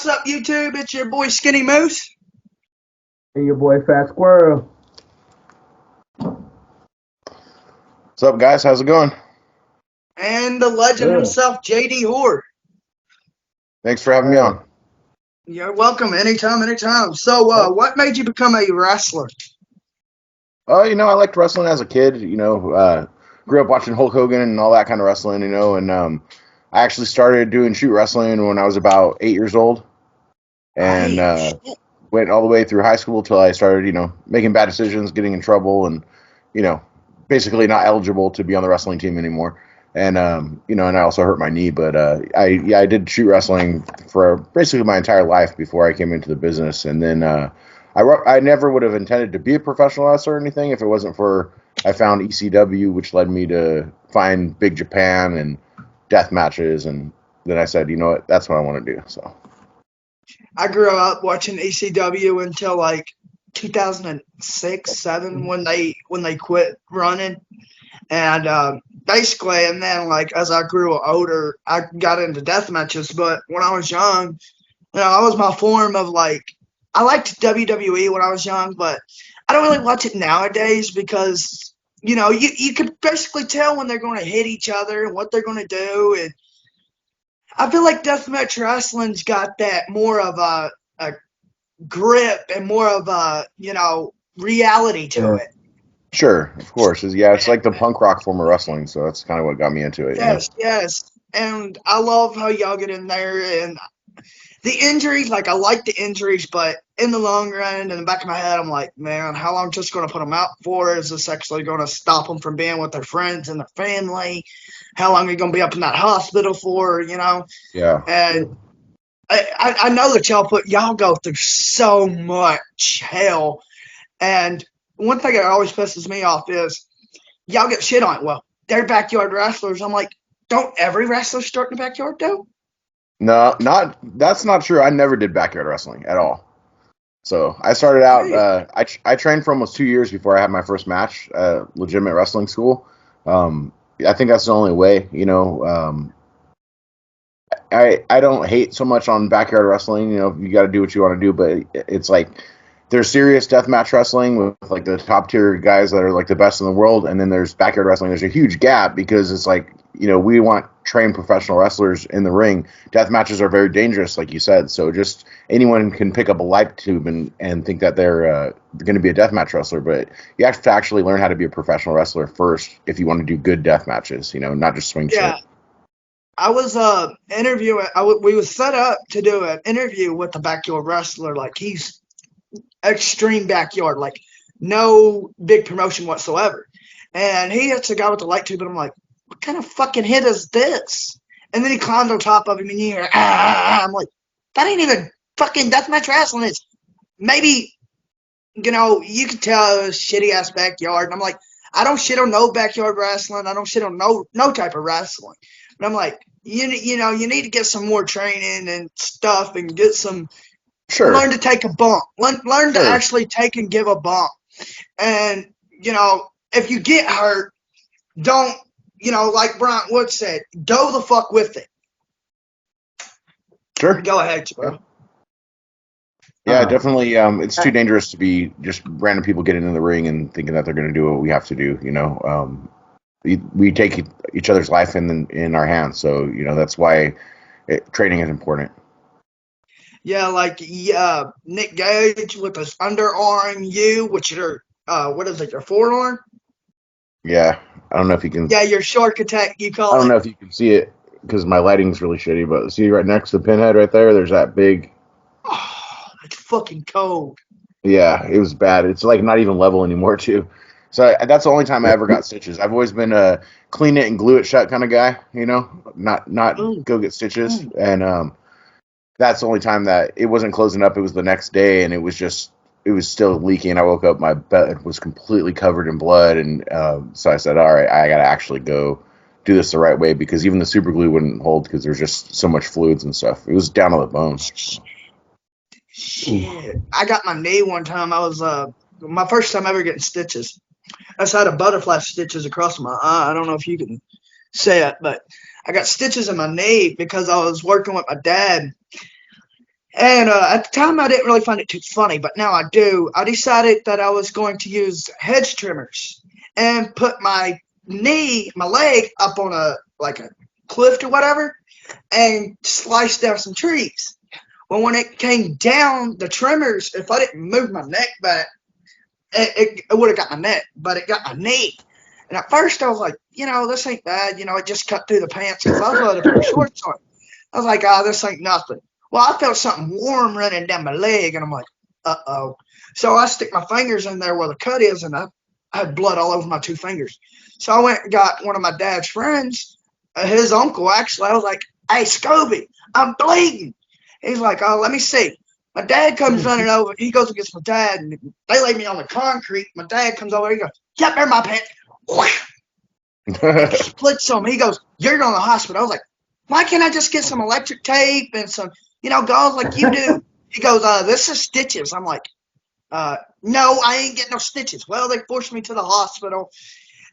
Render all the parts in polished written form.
What's up, YouTube? It's your boy Skinny Moose. And your boy Fat Squirrel. What's up, guys? How's it going? And the legend Good. himself, JD Hoare. Thanks for having me on. You're welcome. Anytime. So, what made you become a wrestler? Oh, I liked wrestling as a kid. Grew up watching Hulk Hogan and all that kind of wrestling. And I actually started doing shoot wrestling when I was about 8 years old, and went all the way through high school till I started, making bad decisions, getting in trouble, and basically not eligible to be on the wrestling team anymore. And and I also hurt my knee. But I did shoot wrestling for basically my entire life before I came into the business. And then I never would have intended to be a professional wrestler or anything if it wasn't for I found ECW, which led me to find Big Japan and death matches. And then I said, you know what, that's what I want to do. So I grew up watching ECW until like 2006, 7 when they quit running, and basically, and then like as I grew older, I got into death matches. But when I was young, that was my form of like I liked WWE when I was young, but I don't really watch it nowadays because you can basically tell when they're going to hit each other and what they're going to do, and I feel like deathmatch wrestling's got that more of a grip and more of a reality to it. sure, of course, it's like the punk rock form of wrestling. So that's kind of what got me into it. Yes, and I love how y'all get in there and the injuries. Like I like the injuries, but in the long run, in the back of my head, I'm like, man, how long just going to put them out for? Is this actually going to stop them from being with their friends and their family? How long are you going to be up in that hospital for? Yeah. And I know that y'all go through so much hell, and one thing that always pisses me off is y'all get shit on. Well, they're backyard wrestlers. I'm like, don't every wrestler start in the backyard though? No, that's not true. I never did backyard wrestling at all. So I started out. Right. I trained for almost 2 years before I had my first match at legitimate wrestling school. I think that's the only way. I don't hate so much on backyard wrestling. You got to do what you want to do, but it's like there's serious deathmatch wrestling with like the top tier guys that are like the best in the world, and then there's backyard wrestling. There's a huge gap because it's like we want trained professional wrestlers in the ring. Death matches are very dangerous, like you said. So just anyone can pick up a light tube and think that they're going to be a deathmatch wrestler, but you have to actually learn how to be a professional wrestler first if you want to do good death matches. Not just swing Yeah. shit. I was interviewing. We was set up to do an interview with a backyard wrestler. Like he's extreme backyard, like no big promotion whatsoever. And he hits a guy with the light tube, and I'm like, what kind of fucking hit is this? And then he climbed on top of him, and you hear, ah. I'm like, that ain't even fucking deathmatch wrestling. It's maybe, you can tell it was shitty ass backyard. And I'm like, I don't shit on no backyard wrestling. I don't shit on no type of wrestling. But I'm like, you need to get some more training and stuff and get some. Sure. Learn to take a bump. Learn to Sure. actually take and give a bump. And, if you get hurt, don't, like Brian Wood said, go the fuck with it. Sure. Go ahead, bro. Yeah, definitely. It's too dangerous to be just random people getting in the ring and thinking that they're going to do what we have to do. We take each other's life in our hands, so that's why training is important. Yeah, like Nick Gage with his underarm, which are what is it, your forearm? Yeah, I don't know if you can. Yeah, your shark attack. You call it. I don't know if you can see it because my lighting's really shitty. But see right next to the pinhead right there, there's that big. Oh, it's fucking cold. Yeah, it was bad. It's like not even level anymore too. So that's the only time I ever got stitches. I've always been a clean it and glue it shut kind of guy. Not go get stitches. And that's the only time that it wasn't closing up. It was the next day, and it was still leaking. I woke up, my bed was completely covered in blood, and so I said, all right, I got to actually go do this the right way because even the super glue wouldn't hold because there's just so much fluids and stuff. It was down to the bone. Shit. I got my knee one time. I was my first time ever getting stitches. I just had a butterfly stitches across my eye. I don't know if you can say it, but I got stitches in my knee because I was working with my dad. And at the time, I didn't really find it too funny, but now I do. I decided that I was going to use hedge trimmers and put my leg up on a cliff or whatever, and slice down some trees. Well, when it came down, the trimmers, if I didn't move my neck back, it would have got my neck, but it got my knee. And at first, I was like, this ain't bad. It just cut through the pants because I was wearing a pair of shorts on. I was like, this ain't nothing. Well, I felt something warm running down my leg, and I'm like, uh-oh. So I stick my fingers in there where the cut is, and I had blood all over my two fingers. So I went and got one of my dad's friends, his uncle, actually. I was like, hey, Scobie, I'm bleeding. He's like, oh, let me see. My dad comes running over. He goes and gets my dad, and they lay me on the concrete. My dad comes over. He goes, yep, they're my pants. Splits them. He goes, you're going to the hospital. I was like, why can't I just get some electric tape and some, gauze like you do? He goes, this is stitches. I'm like, no, I ain't getting no stitches. Well, they forced me to the hospital,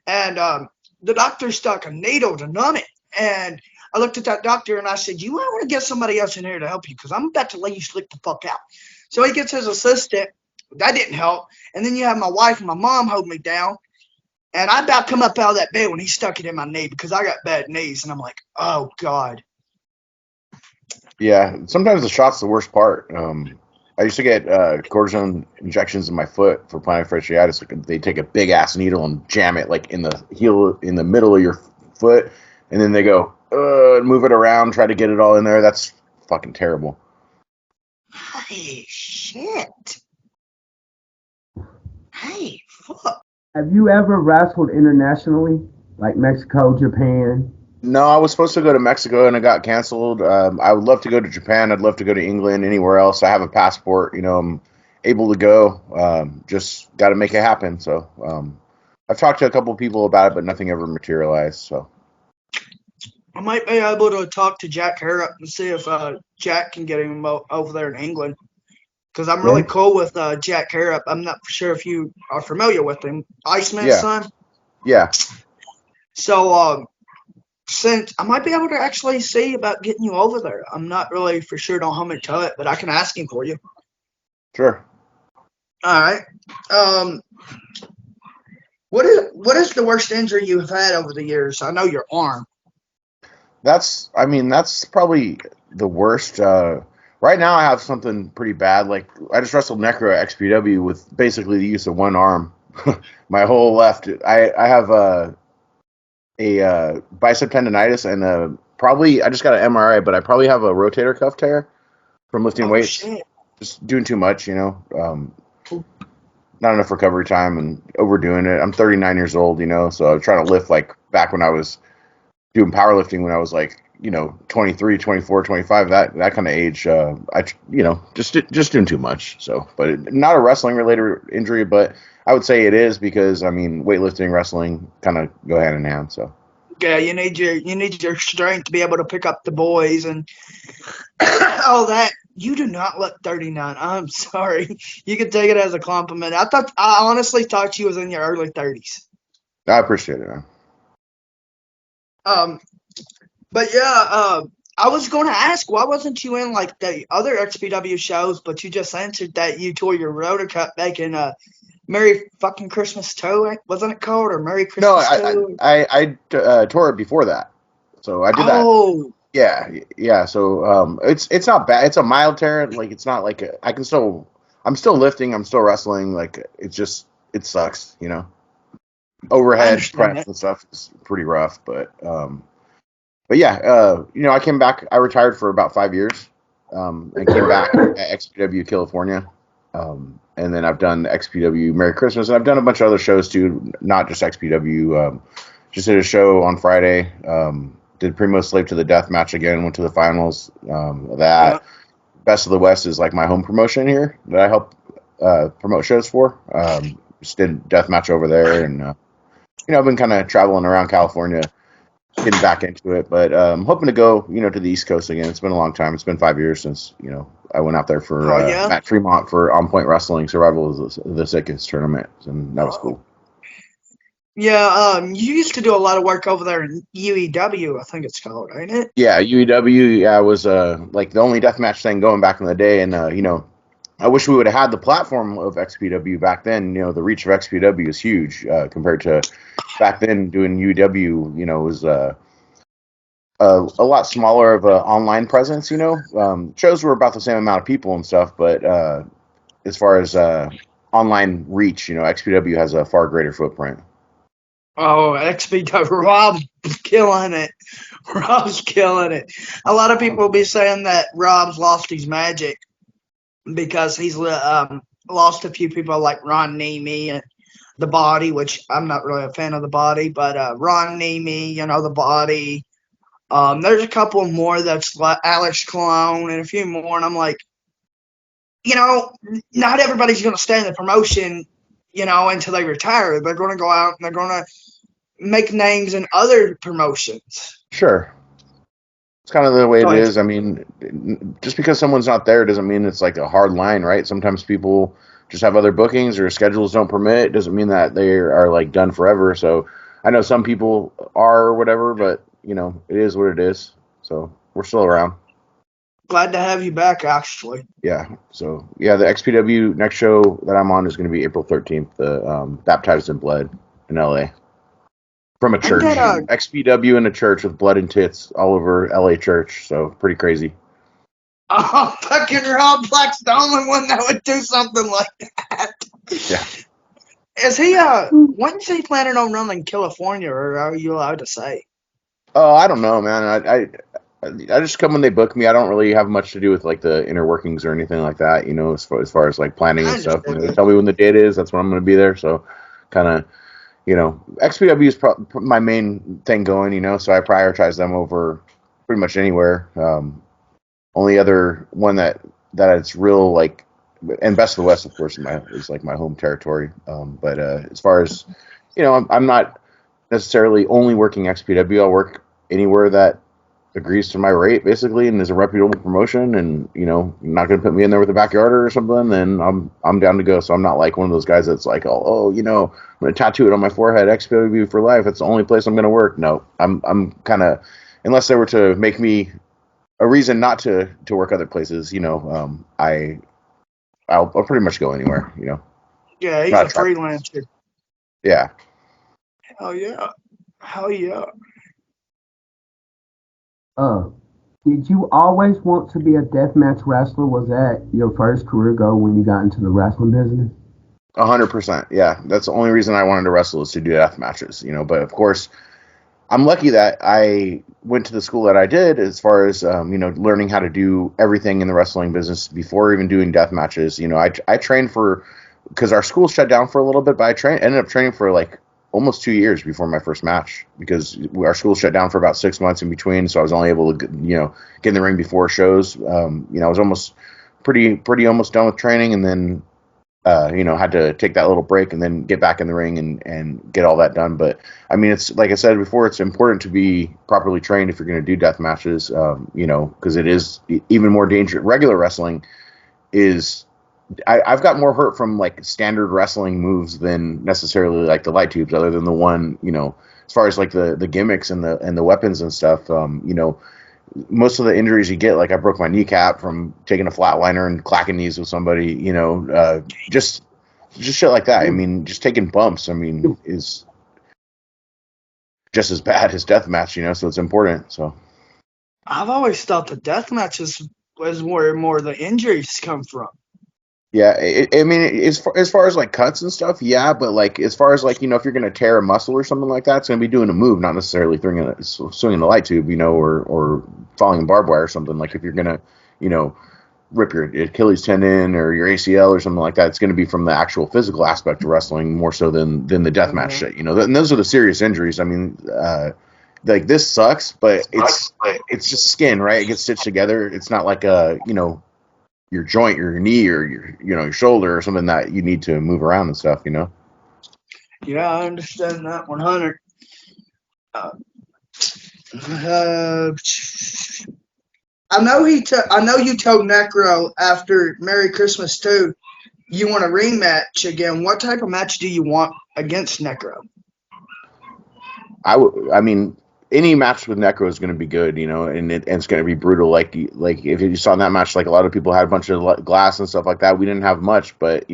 and the doctor stuck a needle to numb it. And I looked at that doctor and I said, you might want to get somebody else in here to help you because I'm about to let you sleep the fuck out. So he gets his assistant. That didn't help. And then you have my wife and my mom hold me down. And I about come up out of that bed when he stuck it in my knee because I got bad knees. And I'm like, oh, God. Yeah, sometimes the shot's the worst part. I used to get cortisone injections in my foot for plantar fasciitis. Like they take a big ass needle and jam it like in the heel, in the middle of your foot, and then they go move it around, try to get it all in there. That's fucking terrible. Hey, shit. Hey, fuck. Have you ever wrestled internationally, like Mexico, Japan? No, I was supposed to go to Mexico and it got canceled. I would love to go to Japan. I'd love to go to England, anywhere else. I have a passport. I'm able to go. Just got to make it happen. So I've talked to a couple of people about it, but nothing ever materialized. So I might be able to talk to Jack Harrop and see if Jack can get him over there in England. Because I'm really Yeah. cool with Jack Harrop. I'm not sure if you are familiar with him. Iceman's yeah, son. yeah, So since I might be able to actually see about getting you over there. I'm not really for sure don't hold me to it, but I can ask him for you. sure. All right. Um, what is the worst injury you've had over the years? I know your arm. That's probably the worst. Right now, I have something pretty bad. Like I just wrestled necro at XPW with basically the use of one arm. My whole left. I have a bicep tendonitis and probably I just got an MRI, but I probably have a rotator cuff tear from lifting Oh weights. shit. Just doing too much, not enough recovery time and overdoing it. I'm 39 years old, so I'm trying to lift like back when I was doing powerlifting when I was like, 23, 24, 25, that kind of age. Just doing too much. So, but not a wrestling related injury, but I would say it is because weightlifting, wrestling kind of go hand in hand. So. Yeah, you need your strength to be able to pick up the boys and all that. You do not look 39. I'm sorry. You can take it as a compliment. I honestly thought you was in your early 30s. I appreciate it, man. Um, but yeah, I was going to ask, why wasn't you in like the other XPW shows? But you just answered that you tore your rotor cup back in Merry fucking Christmas 2, wasn't it called, or Merry No, Christmas 2? I tore it before that, so I did that. Oh, Yeah, yeah. So it's not bad. It's a mild tear. Like it's not like I can still. I'm still lifting. I'm still wrestling. Like it sucks. I Overhead understand press that. and stuff is pretty rough. But yeah. I came back. I retired for about 5 years, and came back at XPW California. And then I've done XPW Merry Christmas, and I've done a bunch of other shows too, not just XPW. Just did a show on Friday. Did Primo Slave to the Death match again. Went to the finals. Yeah. That Best of the West is like my home promotion here that I help promote shows for. Just did death match over there, and I've been kind of traveling around California, getting back into it. But hoping to go, to the East Coast again. It's been a long time. It's been 5 years since I went out there for Oh yeah. Matt Fremont for On Point Wrestling Survival of the Sickest tournament, and that was Oh. cool. Yeah, you used to do a lot of work over there in UEW, I think it's called, ain't it? Yeah, UEW. Yeah, was like the only deathmatch thing going back in the day, and you know, I wish we would have had the platform of XPW back then. You know, the reach of XPW is huge compared to back then. Doing UEW, you know, was a lot smaller of a online presence. You know, shows were about the same amount of people and stuff, but as far as online reach, you know, XPW has a far greater footprint. Oh, XPW, Rob's killing it. Rob's killing it. A lot of people will be saying that Rob's lost his magic because he's lost a few people like Ron Nemi and the Body, which I'm not really a fan of the Body, but Ron Nemi, you know, the Body. There's a couple more that's like Alex Cologne and a few more, and I'm like, you know, not everybody's going to stay in the promotion, you know, until they retire. They're going to go out and they're going to make names in other promotions. Sure. It's kind of the way Go it ahead. is. I mean, just because someone's not there doesn't mean it's like a hard line, right? Sometimes people just have other bookings or schedules don't permit. It doesn't mean that they are like done forever. So I know some people are or whatever, but you know, it is what it is. So we're still around. Glad to have you back, actually. Yeah. So yeah, the XPW next show that I'm on is going to be April 13th. The Baptized in Blood in LA. From a Ain't church. that XPW in a church with blood and tits all over LA church. So pretty crazy. oh, fucking Rob Black's the only one that would do something like that. Yeah. Is he, when's he planning on running California, or are you allowed to say? Oh, I don't know, man. I just come when they book me. I don't really have much to do with like the inner workings or anything like that. You know, as far as like planning I and stuff. You understand know, they that. tell me when the date is. That's when I'm going to be there. So, kind of, you know, XPW is my main thing going. You know, so I prioritize them over pretty much anywhere. Only other one that it's real like, and Best of the West, of course, is like my home territory. But as far as you know, I'm not necessarily only working XPW. I'll work anywhere that agrees to my rate, basically, and is a reputable promotion. And you know, you're not going to put me in there with a backyarder or something. Then I'm down to go. So I'm not like one of those guys that's like, oh, you know, I'm going to tattoo it on my forehead, XPW for life. It's the only place I'm going to work. No, I'm kind of, unless they were to make me a reason not to work other places, you know, I'll pretty much go anywhere, you know. Yeah, he's Not a attracted. freelancer. Yeah. Hell yeah. Hell yeah. Uh, did you always want to be a deathmatch wrestler? Was that your first career goal when you got into the wrestling business? 100%. Yeah, that's the only reason I wanted to wrestle is to do death matches, you know. But of course, I'm lucky that I went to the school that I did, as far as you know, learning how to do everything in the wrestling business before even doing death matches. You know, I trained for because our school shut down for a little bit, but ended up training for like almost 2 years before my first match because our school shut down for about 6 months in between. So I was only able to you know get in the ring before shows. You know, I was almost pretty almost done with training, and then you know, had to take that little break and then get back in the ring and get all that done. But I mean, it's like I said before, it's important to be properly trained if you're going to do death matches, you know, because it is even more dangerous. Regular wrestling is, I've got more hurt from like standard wrestling moves than necessarily like the light tubes, other than the one, you know, as far as like the gimmicks and the weapons and stuff, you know, most of the injuries you get, like I broke my kneecap from taking a flatliner and clacking knees with somebody, you know, just shit like that. I mean, just taking bumps, I mean, is just as bad as deathmatch, you know, so it's important. So I've always thought the death matches was where more of the injuries come from. yeah, I mean, as far as like cuts and stuff, yeah, but like as far as like, you know, if you're gonna tear a muscle or something like that, it's gonna be doing a move, not necessarily swinging a light tube, you know, or falling in barbed wire or something. Like if you're gonna, you know, rip your Achilles tendon or your ACL or something like that, it's going to be from the actual physical aspect of wrestling more so than the deathmatch Uh, shit. You know, and those are the serious injuries. I mean, like this sucks, but it's just skin, right? It gets stitched together. It's not like you know, your joint, your knee, or your shoulder or something that you need to move around and stuff. You know. yeah, I understand that 100. Uh, uh, I know I know you told Necro after Merry Christmas too. You want a rematch again. What type of match do you want against Necro? I mean, any match with Necro is going to be good, and it's going to be brutal. Like if you saw in that match, like a lot of people had a bunch of glass and stuff like that. We didn't have much, but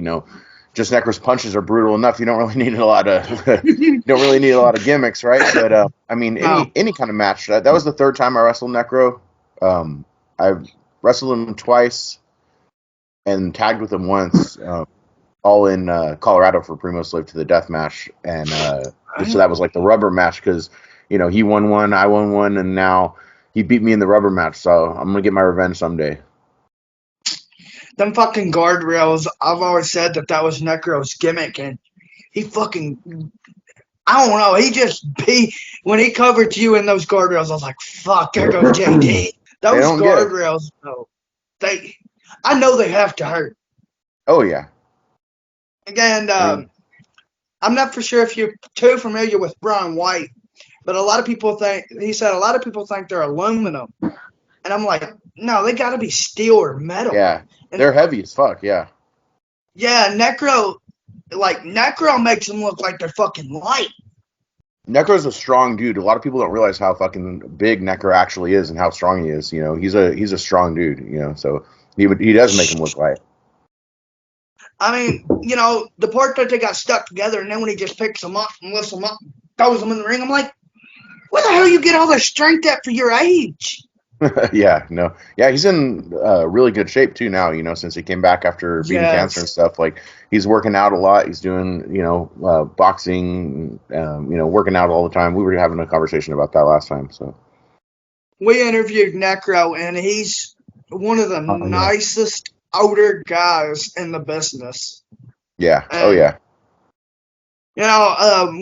just Necro's punches are brutal enough. You don't really need a lot of don't really need a lot of gimmicks, right? But I mean, No. any kind of match. That was the third time I wrestled Necro. I've wrestled him twice and tagged with him once. All in Colorado for Primo Slave to the death match, and so that was like the rubber match because he won one, I won one, and now he beat me in the rubber match. So I'm gonna get my revenge someday. Them fucking guardrails, I've always said that was Necro's gimmick, and he fucking, I don't know, when he covered you in those guardrails, I was like, fuck, there goes JD. They Those don't give. guardrails, though, I know they have to hurt. Oh yeah. And I mean, I'm not for sure if you're too familiar with Brian White, but a lot of people think they're aluminum. And I'm like, no, they got to be steel or metal. yeah, And they're heavy as fuck. Yeah. yeah, Necro makes them look like they're fucking light. Necro's a strong dude. A lot of people don't realize how fucking big Necro actually is and how strong he is. He's a strong dude. So he does make him look light. I mean, the part that they got stuck together, and then when he just picks them up and lifts them up, throws them in the ring, I'm like, where the hell you get all this strength at for your age? Yeah, no. Yeah, he's in really good shape too now, since he came back after beating cancer and stuff. Like, he's working out a lot. He's doing, boxing, working out all the time. We were having a conversation about that last time, so. We interviewed Necro, and he's one of the nicest older guys in the business. Yeah. And,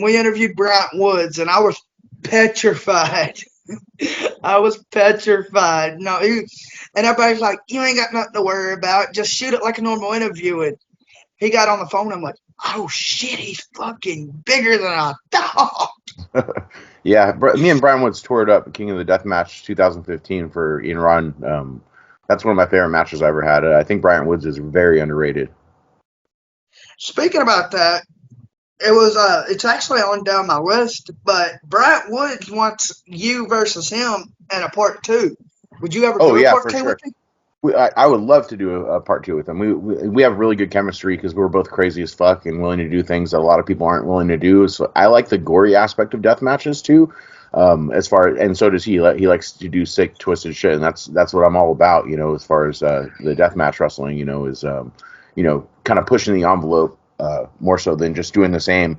we interviewed Bryant Woods, and I was petrified. I was petrified. No, and everybody's like, you ain't got nothing to worry about. Just shoot it like a normal interview. And he got on the phone. I'm like, oh shit, he's fucking bigger than I thought. Yeah, me and Brian Woods toured up King of the Death Match 2015 for Ian Ron. That's one of my favorite matches I ever had. I think Brian Woods is very underrated. Speaking about that, it's actually on down my list, but Bryant Woods wants you versus him in a part 2. Would you ever do a part 2 with him? I would love to do a part 2 with him. We have really good chemistry because we're both crazy as fuck and willing to do things that a lot of people aren't willing to do. So I like the gory aspect of death matches too. And so does he. He likes to do sick, twisted shit, and that's what I'm all about. As far as the death match wrestling, is kind of pushing the envelope more so than just doing the same.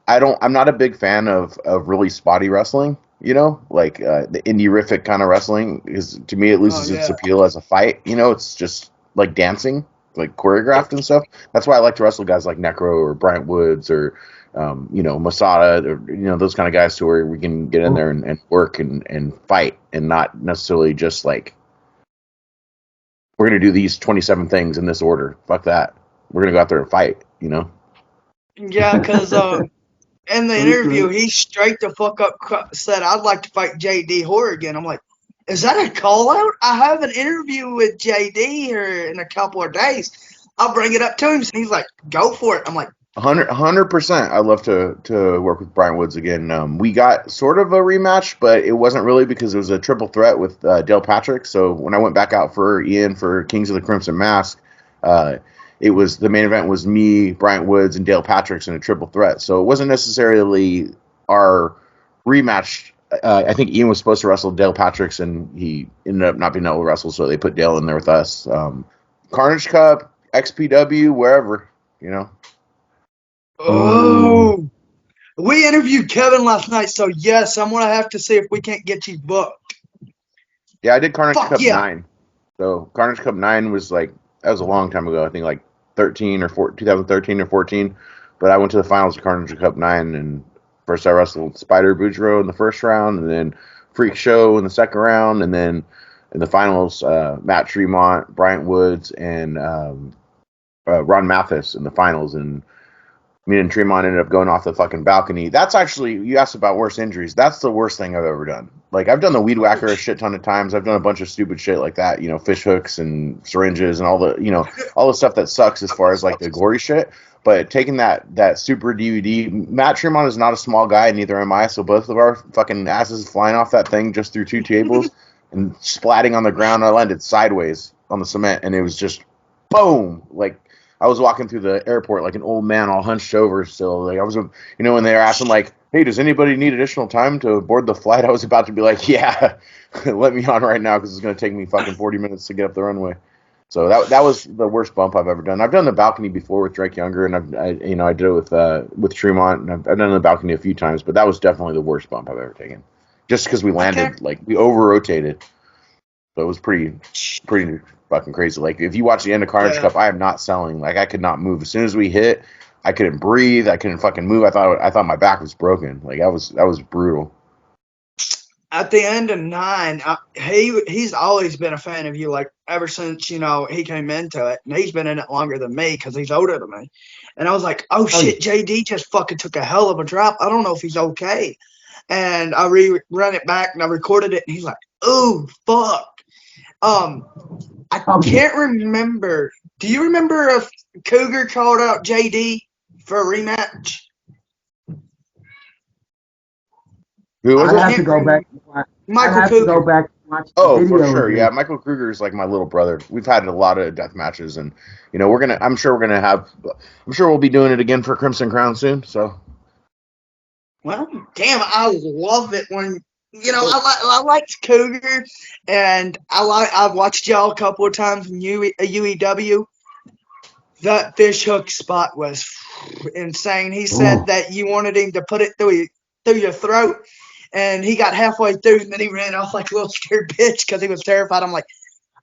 I'm not a big fan of really spotty wrestling. The indie-rific kind of wrestling is, to me, it loses its appeal as a fight. It's just like dancing, like choreographed and stuff. That's why I like to wrestle guys like Necro or Bryant Woods or, Masada or, those kind of guys to where we can get in there and work and fight and not necessarily just like, we're going to do these 27 things in this order. Fuck that. We're going to go out there and fight, Yeah, because in the interview, he straight the fuck up said, I'd like to fight JD Horrigan. I'm like, is that a call out? I have an interview with JD here in a couple of days. I'll bring it up to him. And he's like, go for it. I'm like, 100%. I'd love to work with Brian Woods again. We got sort of a rematch, but it wasn't really because it was a triple threat with Dale Patrick. So when I went back out for Ian for Kings of the Crimson Mask, it was the main event was me, Bryant Woods, and Dale Patrick's in a triple threat. So it wasn't necessarily our rematch. I think Ian was supposed to wrestle Dale Patrick's, and he ended up not being able to wrestle, so they put Dale in there with us. Carnage Cup, XPW, wherever, Oh, we interviewed Kevin last night, so yes, I'm going to have to see if we can't get you booked. Yeah, I did Carnage Cup 9. So Carnage Cup 9 was that was a long time ago. I think 2013 or 14. But I went to the finals of Carnage Cup 9, and first I wrestled Spider Boudreaux in the first round, and then Freak Show in the second round, and then in the finals, Matt Tremont, Bryant Woods, and Ron Mathis in the finals, and me and Tremont ended up going off the fucking balcony. That's actually, you asked about worst injuries. That's the worst thing I've ever done. I've done the weed whacker a shit ton of times. I've done a bunch of stupid shit like that, fish hooks and syringes and all the stuff that sucks as far as the gory shit. But taking that super DVD, Matt Tremont is not a small guy, neither am I. So both of our fucking asses flying off that thing just through 2 tables and splatting on the ground. I landed sideways on the cement, and it was just boom. Like I was walking through the airport like an old man, all hunched over. Still, like I was, when they were asking like, "Hey, does anybody need additional time to board the flight?" I was about to be like, "Yeah, let me on right now because it's gonna take me fucking 40 minutes to get up the runway." So that was the worst bump I've ever done. I've done the balcony before with Drake Younger, and I did it with Tremont, and I've done the balcony a few times, but that was definitely the worst bump I've ever taken. Just because we landed like we over rotated, so it was pretty fucking crazy. Like if you watch the end of Carnage Cup, I am not selling. Like I could not move as soon as we hit. I couldn't breathe. I couldn't fucking move. I thought my back was broken. Like that was brutal. At the end of 9, he's always been a fan of you, like ever since he came into it, and he's been in it longer than me because he's older than me. And I was like, oh shit, JD just fucking took a hell of a drop. I don't know if he's okay. And I run it back and I recorded it, and he's like, oh fuck. I can't remember. Do you remember if Cougar called out JD for a rematch? Who was I have to go back. Michael Cougar. To go back and watch the Oh, video for sure. again. Yeah, Michael Kruger is like my little brother. We've had a lot of death matches, and I'm sure we'll be doing it again for Crimson Crown soon. So, well, damn, I love it when I liked Cougar, and I've watched y'all a couple of times in UEW. That fish hook spot was insane. He said that you wanted him to put it through your throat, and he got halfway through, and then he ran off like a little scared bitch because he was terrified. I'm like,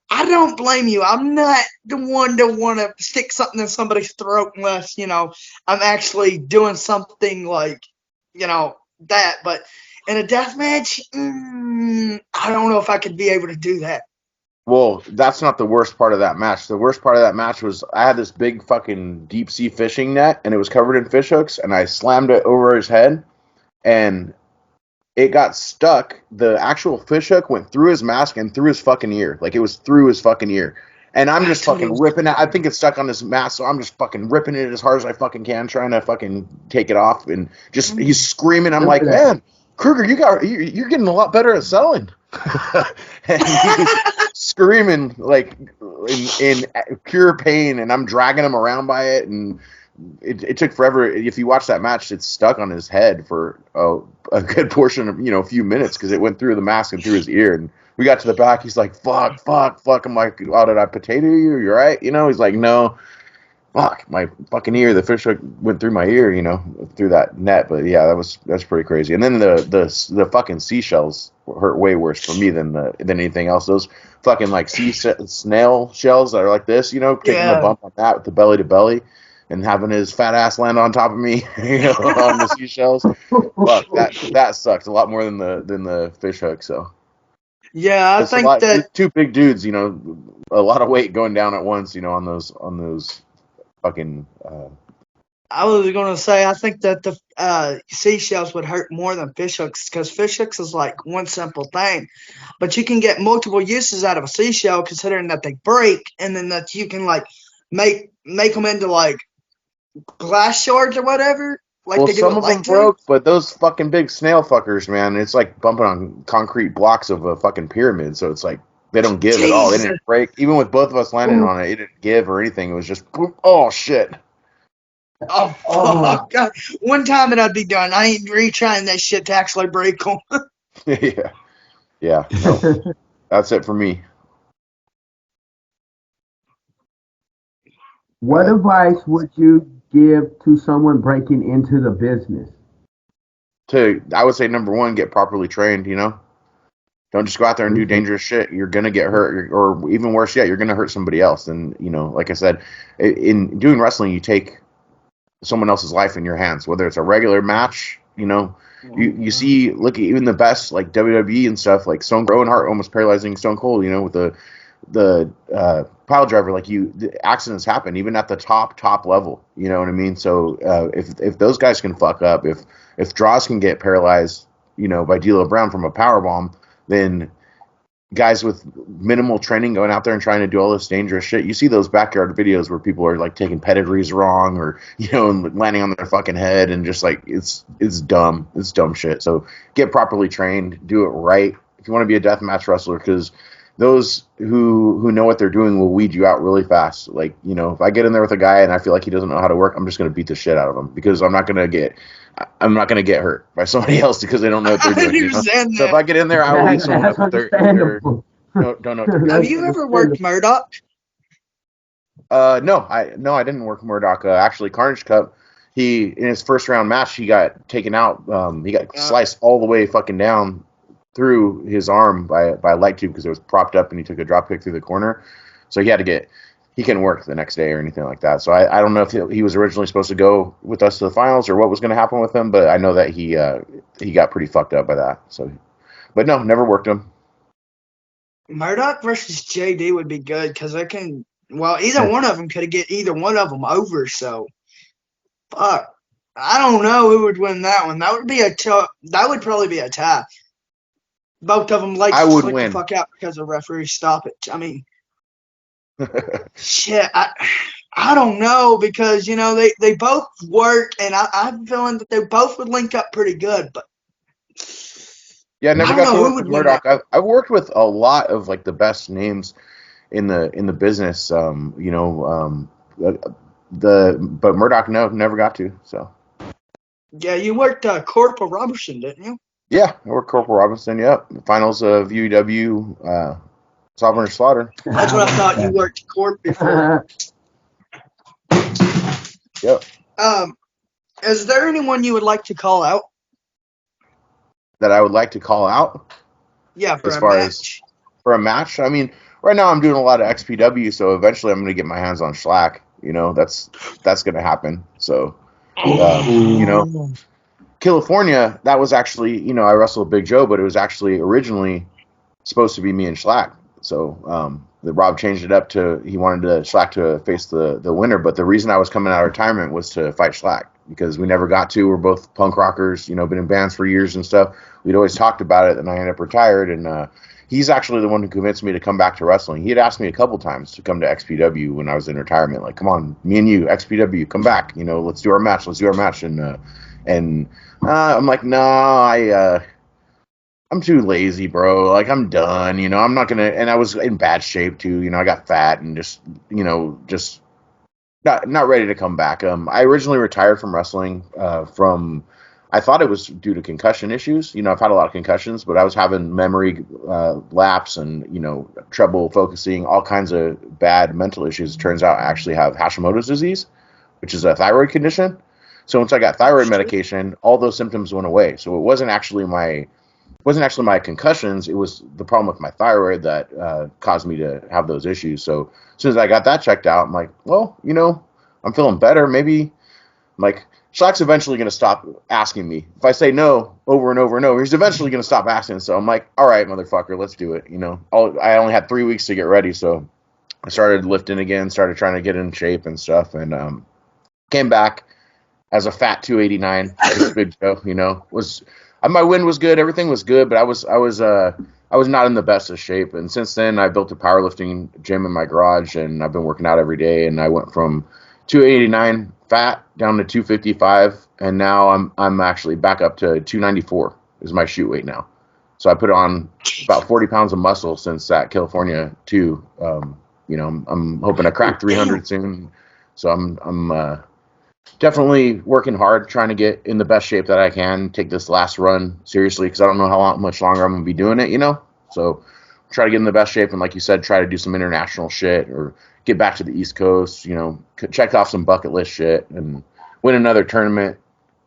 I don't blame you. I'm not the one to want to stick something in somebody's throat unless, I'm actually doing something like, that. But in a death match, I don't know if I could be able to do that. well, that's not the worst part of that match. The worst part of that match was I had this big fucking deep sea fishing net, and it was covered in fish hooks, and I slammed it over his head, and it got stuck. The actual fish hook went through his mask and through his fucking ear. Like it was through his fucking ear. And I'm just fucking ripping it. I think it's stuck on his mask, so I'm just fucking ripping it as hard as I fucking can, trying to fucking take it off. And just he's screaming. I'm like, man, Kruger, you're getting a lot better at selling. And he's screaming like in pure pain, and I'm dragging him around by it, and it took forever. If you watch that match, it's stuck on his head for a good portion of a few minutes because it went through the mask and through his ear. And we got to the back, he's like, fuck. I'm like, oh, did I potato you? You're right. He's like, no, fuck, my fucking ear. The fish hook went through my ear, through that net. But yeah, that's pretty crazy. And then the fucking seashells hurt way worse for me than anything else. Those fucking like snail shells that are like this, taking the bump on that with the belly to belly. And having his fat ass land on top of me, on the seashells, fuck, that sucked a lot more than the fish hook. So yeah, I think that two big dudes, a lot of weight going down at once, on those fucking. I was gonna say I think that the seashells would hurt more than fish hooks because fish hooks is like one simple thing, but you can get multiple uses out of a seashell considering that they break, and then that you can like make them into like glass shards or whatever. Like Well, they do some with of them light broke, but those fucking big snail fuckers, man, it's like bumping on concrete blocks of a fucking pyramid. So it's like they don't give at all. They didn't break. Even with both of us landing on it, it didn't give or anything. It was just, oh shit. Oh fuck! God. One time and I'd be done. I ain't retrying that shit to actually break them. Yeah. No, that's it for me. What advice would you give to someone breaking into the business? I would say number one, get properly trained. Don't just go out there and do dangerous shit. You're gonna get hurt, or even worse yet, you're gonna hurt somebody else. And like I said, in doing wrestling, you take someone else's life in your hands. Whether it's a regular match, you see, look at even the best like WWE and stuff, like Owen Hart almost paralyzing Stone Cold. With the pile driver, the accidents happen even at the top level. You know what I mean? So if those guys can fuck up, if Droz can get paralyzed, by D'Lo Brown from a power bomb, then guys with minimal training going out there and trying to do all this dangerous shit. You see those backyard videos where people are like taking pedigrees wrong, or and landing on their fucking head, and just like it's dumb. It's dumb shit. So get properly trained, do it right if you want to be a deathmatch wrestler, because those who know what they're doing will weed you out really fast. Like, if I get in there with a guy and I feel like he doesn't know how to work, I'm just going to beat the shit out of him, because I'm not going to get hurt by somebody else because they don't know what they're I doing. understand So if that. I get in there, I will beat someone up That's if they're understandable. don't know what they're doing. Have That's you ever worked understandable. Murdoch? No, I didn't work Murdoch. Actually, Carnage Cup, he in his first round match, he got taken out. He got sliced all the way fucking down through his arm by a light tube because it was propped up, and he took a drop kick through the corner. So he couldn't work the next day or anything like that. So I don't know if he was originally supposed to go with us to the finals or what was going to happen with him, but I know that he got pretty fucked up by that. So, but no, never worked him. Murdoch versus JD would be good because either one of them could get either one of them over. So, fuck. I don't know who would win that one. That would probably be a tie. Both of them like I to would slick the win. fuck out because of referee stoppage. I mean, shit. I don't know because they both work, and I'm feeling that they both would link up pretty good. But Yeah, I I never don't got know to who work would with win that Murdoch. I've worked with a lot of like the best names in the business. But Murdoch, no, never got to. So Yeah, you worked Corporal Robertson, didn't you? yeah, I worked Corporal Robinson. Yep, finals of UEW Sovereign Slaughter. That's How what I about thought. You worked Corp before. that? Yep, Um, is there anyone you would like to call out? that I would like to call out Yeah, for as a far as match. for a match. I mean, right now I'm doing a lot of XPW, so eventually I'm going to get my hands on Schlack. That's going to happen. So you know, Oh, California, that was actually, I wrestled Big Joe, but it was actually originally supposed to be me and Schlack. So the Rob changed it up to he wanted Schlack to face the winner. But the reason I was coming out of retirement was to fight Schlack because we never got to. We're both punk rockers, been in bands for years and stuff. We'd always talked about it, and I ended up retired. And he's actually the one who convinced me to come back to wrestling. He had asked me a couple times to come to XPW when I was in retirement. Like, come on, me and you, XPW, come back. Let's do our match. Let's do our match. And I'm like, no, I'm too lazy, bro. Like, I'm done. I'm not gonna. And I was in bad shape too. I got fat and just not ready to come back. I originally retired from wrestling. I thought it was due to concussion issues. I've had a lot of concussions, but I was having memory lapse and trouble focusing, all kinds of bad mental issues. It turns out I actually have Hashimoto's disease, which is a thyroid condition. So once I got thyroid shit. medication, all those symptoms went away. So it wasn't actually my concussions. It was the problem with my thyroid that caused me to have those issues. So as soon as I got that checked out, I'm like, well, I'm feeling better. Maybe like Shaq's eventually going to stop asking me. If I say no over and over and over, he's eventually going to stop asking. So I'm like, all right, motherfucker, let's do it. I only had 3 weeks to get ready, so I started lifting again, started trying to get in shape and stuff, and came back as a fat 289, just Big Joe. Was my win was good, everything was good, but I was not in the best of shape. And since then, I built a powerlifting gym in my garage, and I've been working out every day. And I went from 289 fat down to 255, and now I'm actually back up to 294 is my shoot weight now. So I put on about 40 pounds of muscle since that California too. I'm hoping to crack Damn. 300 soon. So I'm definitely working hard, trying to get in the best shape that I can. Take this last run seriously because I don't know much longer I'm gonna be doing it. So try to get in the best shape and, like you said, try to do some international shit or get back to the East Coast. Check off some bucket list shit and win another tournament,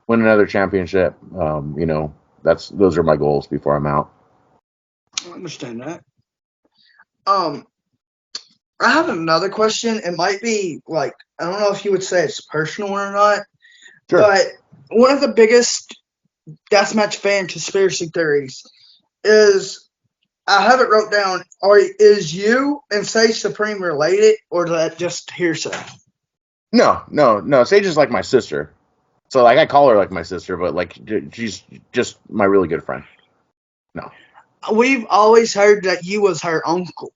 win another championship. Those are my goals before I'm out. I understand that. Um, I have another question. It might be like I don't know if you would say it's personal or not, Sure. but one of the biggest deathmatch fan conspiracy theories is I have it wrote down. Is you and Sage Supreme related, or is that just hearsay? No, no, no. Sage is like my sister. So like I call her like my sister, but like she's just my really good friend. No. we've always heard that you was her uncle,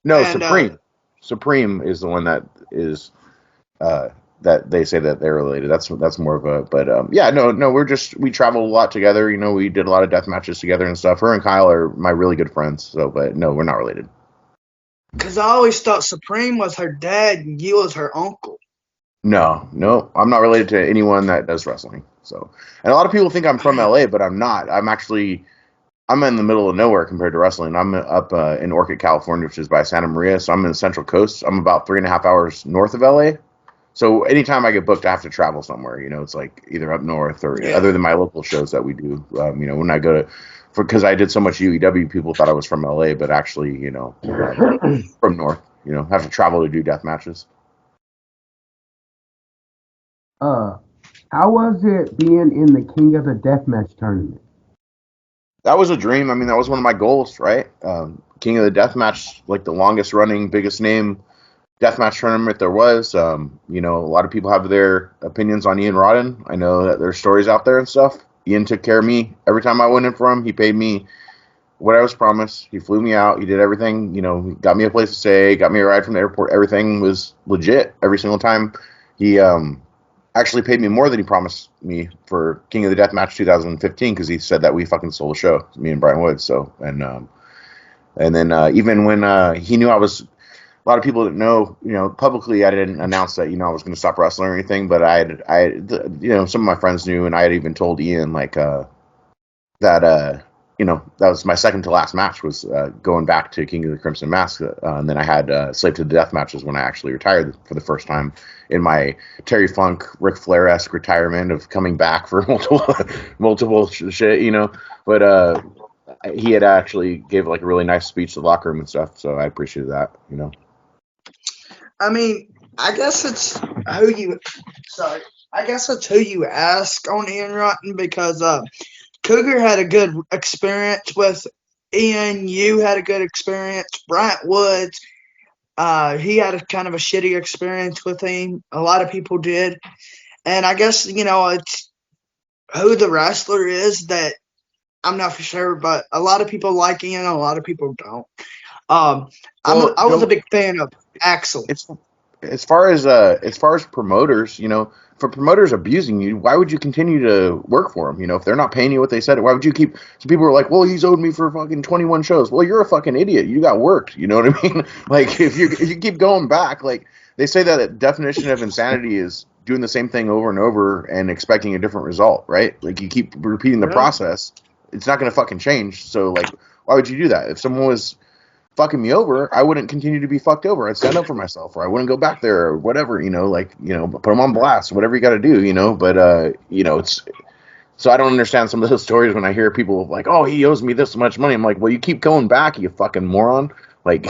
No, and Supreme. Supreme is the one that is uh, that they say that they're related. That's more of a, but yeah, no, we traveled a lot together. You know, we did a lot of death matches together and stuff. Her and Kyle are my really good friends. So, but no, we're not related. because I always thought Supreme was her dad and you was her uncle. No, I'm not related to anyone that does wrestling. So, and a lot of people think I'm from Man, LA, but I'm not. I'm in the middle of nowhere compared to wrestling. I'm up in Orchid, California, which is by Santa Maria. So I'm in the Central Coast. I'm about 3.5 hours north of LA. So anytime I get booked, I have to travel somewhere. You know, it's like either up north or yeah. other than my local shows that we do. You know, when I go to, because I did so much UEW, people thought I was from LA, but actually, you know, from north. You know, have to travel to do death matches. uh, how was it being in the King of the Deathmatch tournament? That was a dream. I mean, that was one of my goals, right? King of the Death Match, like the longest running, biggest name deathmatch tournament there was. You know, a lot of people have their opinions on Ian Rodden. I know that there's stories out there and stuff. Ian took care of me every time I went in for him. He paid me what I was promised. He flew me out. He did everything. You know, he got me a place to stay, got me a ride from the airport. Everything was legit every single time. He actually paid me more than he promised me for King of the Deathmatch 2015 because he said that we fucking stole the show, me and Brian Woods. So and then even when he knew I was, a lot of people didn't know, you know, publicly I didn't announce that, you know, I was going to stop wrestling or anything, but you know, some of my friends knew, and I had even told Ian like that you know, that was my second to last match was going back to King of the Crimson Mask, and then I had Slave to the Death matches when I actually retired for the first time in my Terry Funk, Ric Flair-esque retirement of coming back for multiple shit, you know. But he had actually gave like a really nice speech to the locker room and stuff, so I appreciated that, you know. I mean, I guess it's who you. Sorry, I guess it's who you ask on Ian Rotten because Cougar had a good experience with Ian. You had a good experience. Bryant Woods, he had a kind of a shitty experience with him. A lot of people did, and I guess it's who the wrestler is that I'm not for sure, but a lot of people like Ian, a lot of people don't. Um, Well, I was a Joe, big fan of Axel. it's as far as promoters, you know, for promoters abusing you, why would you continue to work for them? You know, if they're not paying you what they said, why would you keep? So people are like, well, he's owed me for fucking 21 shows. Well, you're a fucking idiot. You got worked. You know what I mean? Like if you keep going back, like they say that the definition of insanity is doing the same thing over and over and expecting a different result, right? Like you keep repeating the Yeah. process, it's not going to fucking change. So like, why would you do that? If someone was fucking me over, I wouldn't continue to be fucked over. I'd stand up for myself, or I wouldn't go back there, or whatever. You know, like put them on blast, whatever you got to do. You know, but it's so I don't understand some of those stories when I hear people like, "Oh, he owes me this much money." I'm like, "Well, you keep going back, you fucking moron." Like,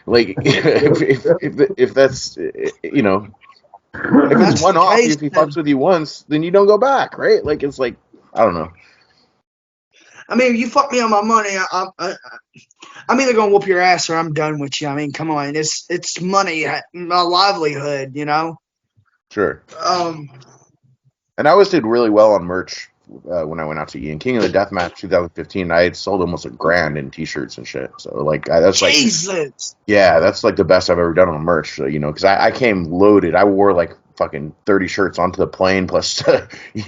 like if that's if it's That's one the off, case. if he Then fucks with you once, then you don't go back, right? Like it's like I don't know. I mean, if you fuck me on my money, I'm either gonna whoop your ass or I'm done with you. I mean, come on, it's money, my livelihood, you know. Sure. Um, And I always did really well on merch when I went out to Ian King of the Deathmatch 2015. I had sold almost $1,000 in T-shirts and shit. So like that's like Jesus, yeah, that's like the best I've ever done on merch. So, you know, because I came loaded. I wore like fucking 30 shirts onto the plane, plus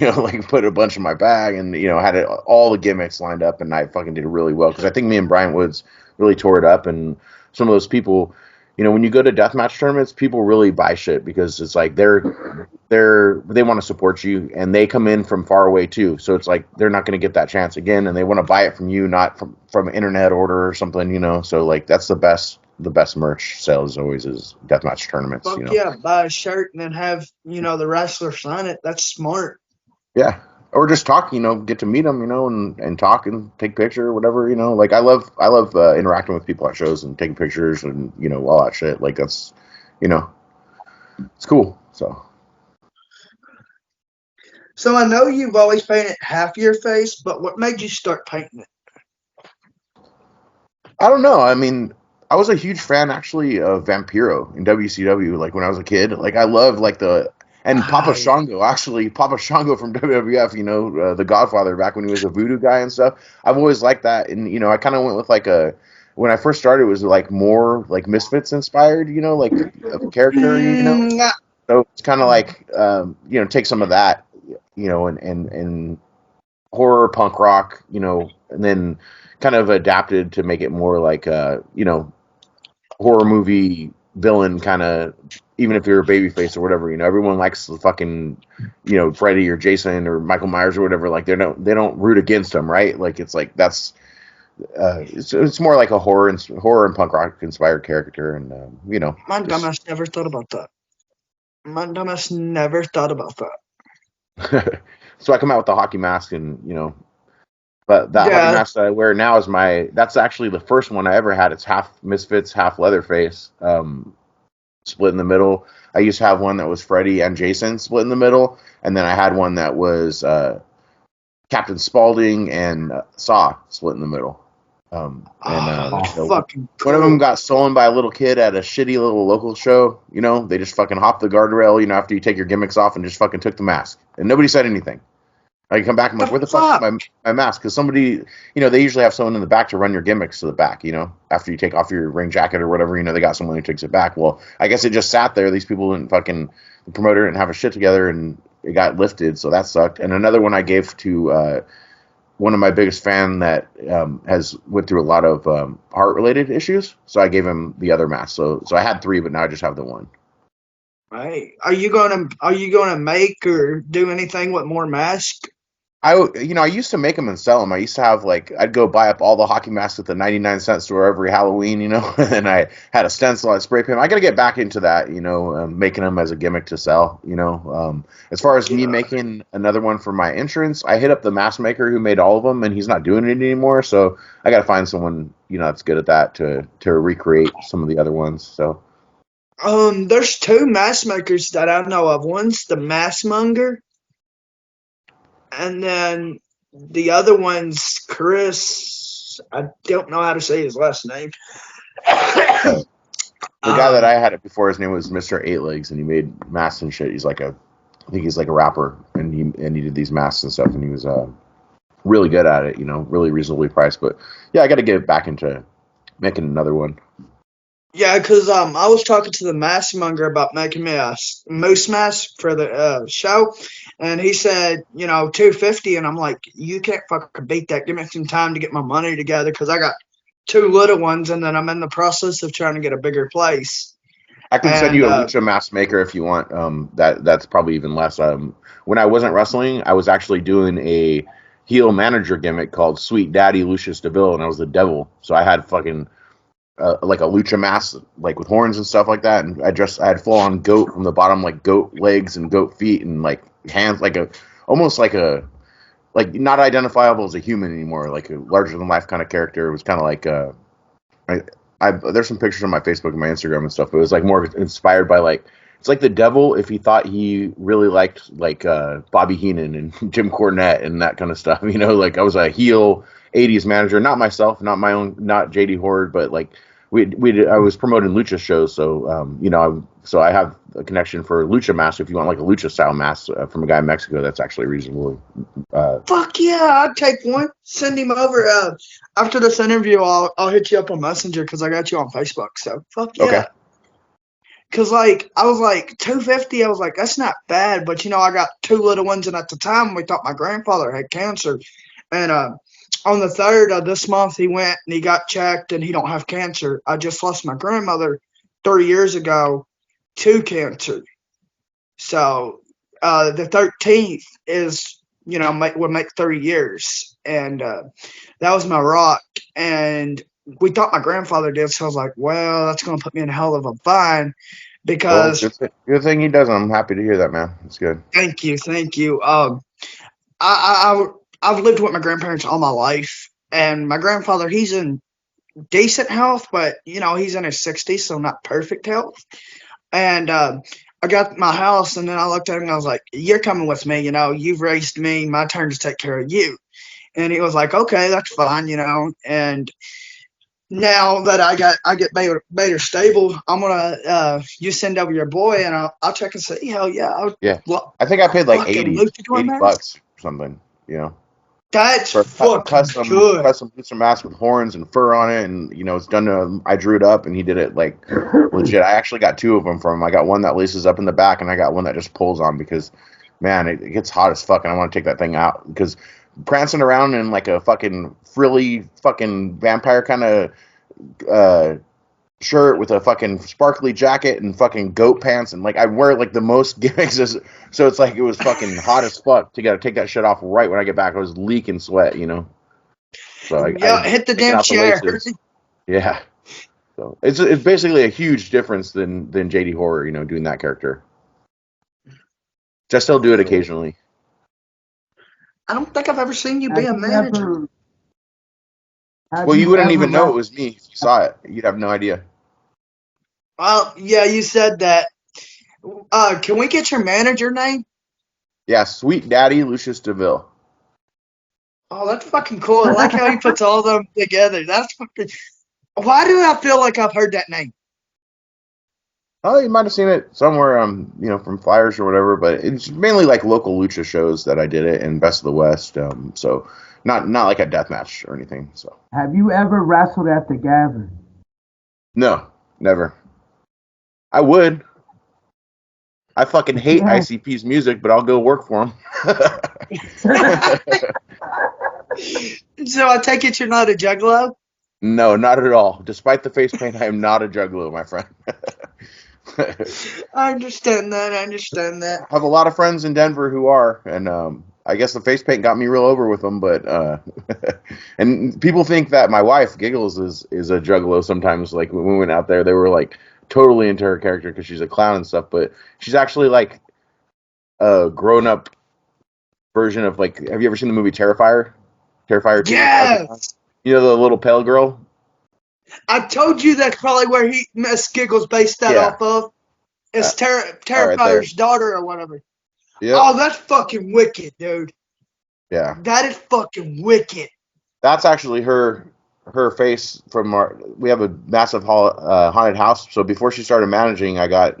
like put a bunch in my bag, and had all the gimmicks lined up, and I fucking did really well because I think me and Brian Woods really tore it up, and some of those people. When you go to deathmatch tournaments, people really buy shit because it's like they want to support you, and they come in from far away too. So it's like they're not going to get that chance again, and they want to buy it from you, not from an internet order or something. So like that's the best merch sales always is deathmatch tournaments. fuck yeah, buy a shirt and then have the wrestler sign it. That's smart. Yeah. Or just talk, get to meet them, and talk and take picture or whatever, like I love interacting with people at shows and taking pictures and all that shit. Like that's you know it's cool. So So I know you've always painted half your face, but what made you start painting it? I don't know. I mean, I was a huge fan actually of Vampiro in WCW. Like when I was a kid, like I love like And Papa I Shango, actually, Papa Shango from WWF, the Godfather back when he was a voodoo guy and stuff. I've always liked that, and I kind of went with like a when I first started, it was like more like Misfits inspired, like of character. mm, So it's kind of like take some of that, and horror, punk rock, and then kind of adapted to make it more like horror movie villain kind of. Even if you're a babyface or whatever, everyone likes the fucking, Freddy or Jason or Michael Myers or whatever. Like they don't root against them, right? Like it's like that's it's more like a horror and punk rock inspired character, and my just dumbass never thought about that. My dumbass never thought about that. so I come out with the hockey mask, and but that hockey Yeah. mask that I wear now is that's actually the first one I ever had. It's half Misfits, half Leatherface, split in the middle. I used to have one that was Freddy and Jason split in the middle, and then I had one that was Captain Spaulding and Saw split in the middle. And Oh, that's one fucking of them cool. got stolen by a little kid at a shitty little local show. They just fucking hopped the guardrail. After you take your gimmicks off, and just fucking took the mask, and nobody said anything. I come back, I'm The like, where the fuck is fuck? my mask? Because somebody, they usually have someone in the back to run your gimmicks to the back, after you take off your ring jacket or whatever, they got someone who takes it back. Well, I guess it just sat there. These people didn't fucking, the promoter didn't have a shit together, and it got lifted, so that sucked. And another one I gave to one of my biggest fan that has went through a lot of heart-related issues, so I gave him the other mask. So I had three, but now I just have the one. Right. Are you gonna make or do anything with more masks? I used to make them and sell them. I used to have I'd go buy up all the hockey masks at the 99-cent store every Halloween, and I had a stencil, I'd spray paint 'em. I got to get back into that, making them as a gimmick to sell, As far as me Yeah. making another one for my insurance, I hit up the mask maker who made all of them, and he's not doing it anymore. So I got to find someone, that's good at that to recreate some of the other ones. So There's two mask makers that I know of. One's the Mask Monger, and then the other one's Chris. I don't know how to say his last name. uh, the guy that um, I had it before, his name was Mr. Eight Legs, and he made masks and shit. I think he's like a rapper, and he did these masks and stuff, and he was really good at it, really reasonably priced. But yeah, I got to get back into making another one. yeah, because I was talking to the mask monger about making me a moose mask for the show, and he said, 250, and I'm like, you can't fucking beat that. Give me some time to get my money together because I got two little ones, and then I'm in the process of trying to get a bigger place. I can send And you a lucha mask maker if you want. That's probably even less. When I wasn't wrestling, I was actually doing a heel manager gimmick called Sweet Daddy Lucius DeVille, and I was the devil. So I had fucking like a lucha mask, like with horns and stuff like that. And I had full on goat from the bottom, like goat legs and goat feet and like hands, almost like not identifiable as a human anymore, like a larger than life kind of character. It was kind of like I, there's some pictures on my Facebook and my Instagram and stuff, but it was like more inspired by it's like the devil if he thought he really liked Bobby Heenan and Jim Cornette and that kind of stuff. Like I was a heel '80s manager, not myself, not my own, not JD Horde, but like I was promoting lucha shows, so so I have a connection for lucha mask. If you want like a lucha style mask from a guy in Mexico, that's actually reasonably. fuck yeah, I'd take one. Send him over. After this interview, I'll hit you up on Messenger because I got you on Facebook. So fuck Okay. yeah. Cause I was like 250. I was like, that's not bad, but I got two little ones, and at the time we thought my grandfather had cancer, and on the third of this month he went and he got checked, and he don't have cancer. I just lost my grandmother 3 years ago to cancer, so the 13th is would make 30 years, and that was my rock, and we thought my grandfather did, so I was like, well, that's gonna put me in a hell of a bind Well, because good thing he does. I'm happy to hear that, man. It's good. thank you. I've lived with my grandparents all my life, and my grandfather, he's in decent health, but he's in his 60s, so not perfect health. And I got my house, and then I looked at him and I was like, "You're coming with me. You've raised me. My turn to take care of you." And he was like, "Okay, that's fine." And now that I get Bader stable, I'm gonna you send over your boy and I'll check and see. Hell yeah, Yeah, I think I paid like fucking 80, luchador 80 mask. bucks or something. You know, That's for fucking good. custom mask with horns and fur on it, and it's done. I drew it up, and he did it like legit. I actually got two of them from him. I got one that laces up in the back, and I got one that just pulls on because, man, it gets hot as fuck, and I want to take that thing out because prancing around in like a fucking frilly fucking vampire kind of uh, shirt with a fucking sparkly jacket and fucking goat pants, and like I wear like the most gimmicks, so it's like it was fucking hot as fuck to gotta take that shit off right when I get back. I was leaking sweat, so I Yeah, hit the taking damn out the chair. laces. Yeah, so it's basically a huge difference than JD Horror, doing that character. I still do it occasionally. I don't think I've ever seen you be Have a you manager. ever? Have Well, you you wouldn't ever even know it wrestled? was me if you saw it. You'd have no idea. Well, yeah, you said that. Can we get your manager name? Yeah, Sweet Daddy Lucius DeVille. Oh, that's fucking cool. I like how he puts all of them together. That's fucking. Why do I feel like I've heard that name? Oh, you might have seen it somewhere, from flyers or whatever. But it's mainly like local lucha shows that I did it in Best of the West. So not like a death match or anything. So Have you ever wrestled at the Gavin? no, never. I would. I fucking hate Yeah. ICP's music, but I'll go work for him. So I take it you're not a juggalo? No, not at all. Despite the face paint, I am not a juggalo, my friend. I understand that. I understand that. I have a lot of friends in Denver who are, and I guess the face paint got me real over with them. But and people think that my wife Giggles is a juggalo sometimes. Like when we went out there, they were like totally into her character because she's a clown and stuff. But she's actually like a grown up version of like. Have you ever seen the movie Terrifier? Terrifier 2? Yes! The little pale girl. I told you that's probably where Miss Giggles based that Yeah, off of. uh, It's that right there. Terrifier's daughter or whatever. Yep. Oh, that's fucking wicked, dude. Yeah. That is fucking wicked. That's actually her face from our. We have a massive haunted house. So before she started managing, I got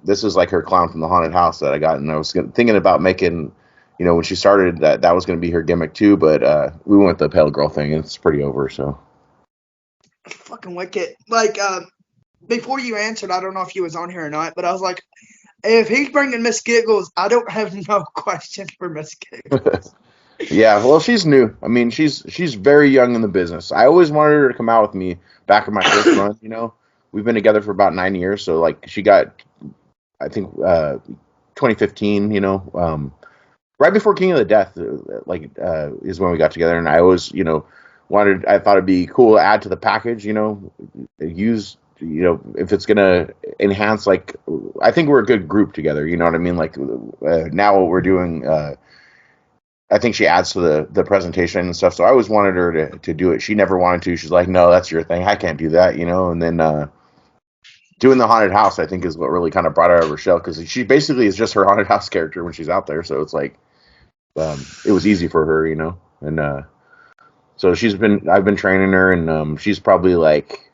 this is like her clown from the haunted house that I got, and I was thinking about making, when she started that was going to be her gimmick too, but we went with the pale girl thing, and it's pretty over. So Fucking wicked. Like, before you answered, I don't know if you was on here or not, but I was like, if he's bringing Miss Giggles, I don't have no questions for Miss Giggles. yeah, well, she's new. I mean, she's very young in the business. I always wanted her to come out with me back in my first run. We've been together for about 9 years, so like she got, I think, 2015. Right before King of the Death, is when we got together, and I always, I thought it'd be cool to add to the package, use, if it's gonna enhance, like, I think we're a good group together, you know what I mean? Like, now what we're doing, I think she adds to the presentation and stuff. So I always wanted her to do it. She never wanted to. She's like, no, that's your thing. I can't do that, And then doing the haunted house, I think, is what really kind of brought her out of her shell because she basically is just her haunted house character when she's out there. So it's like. It was easy for her, and so I've been training her, and she's probably like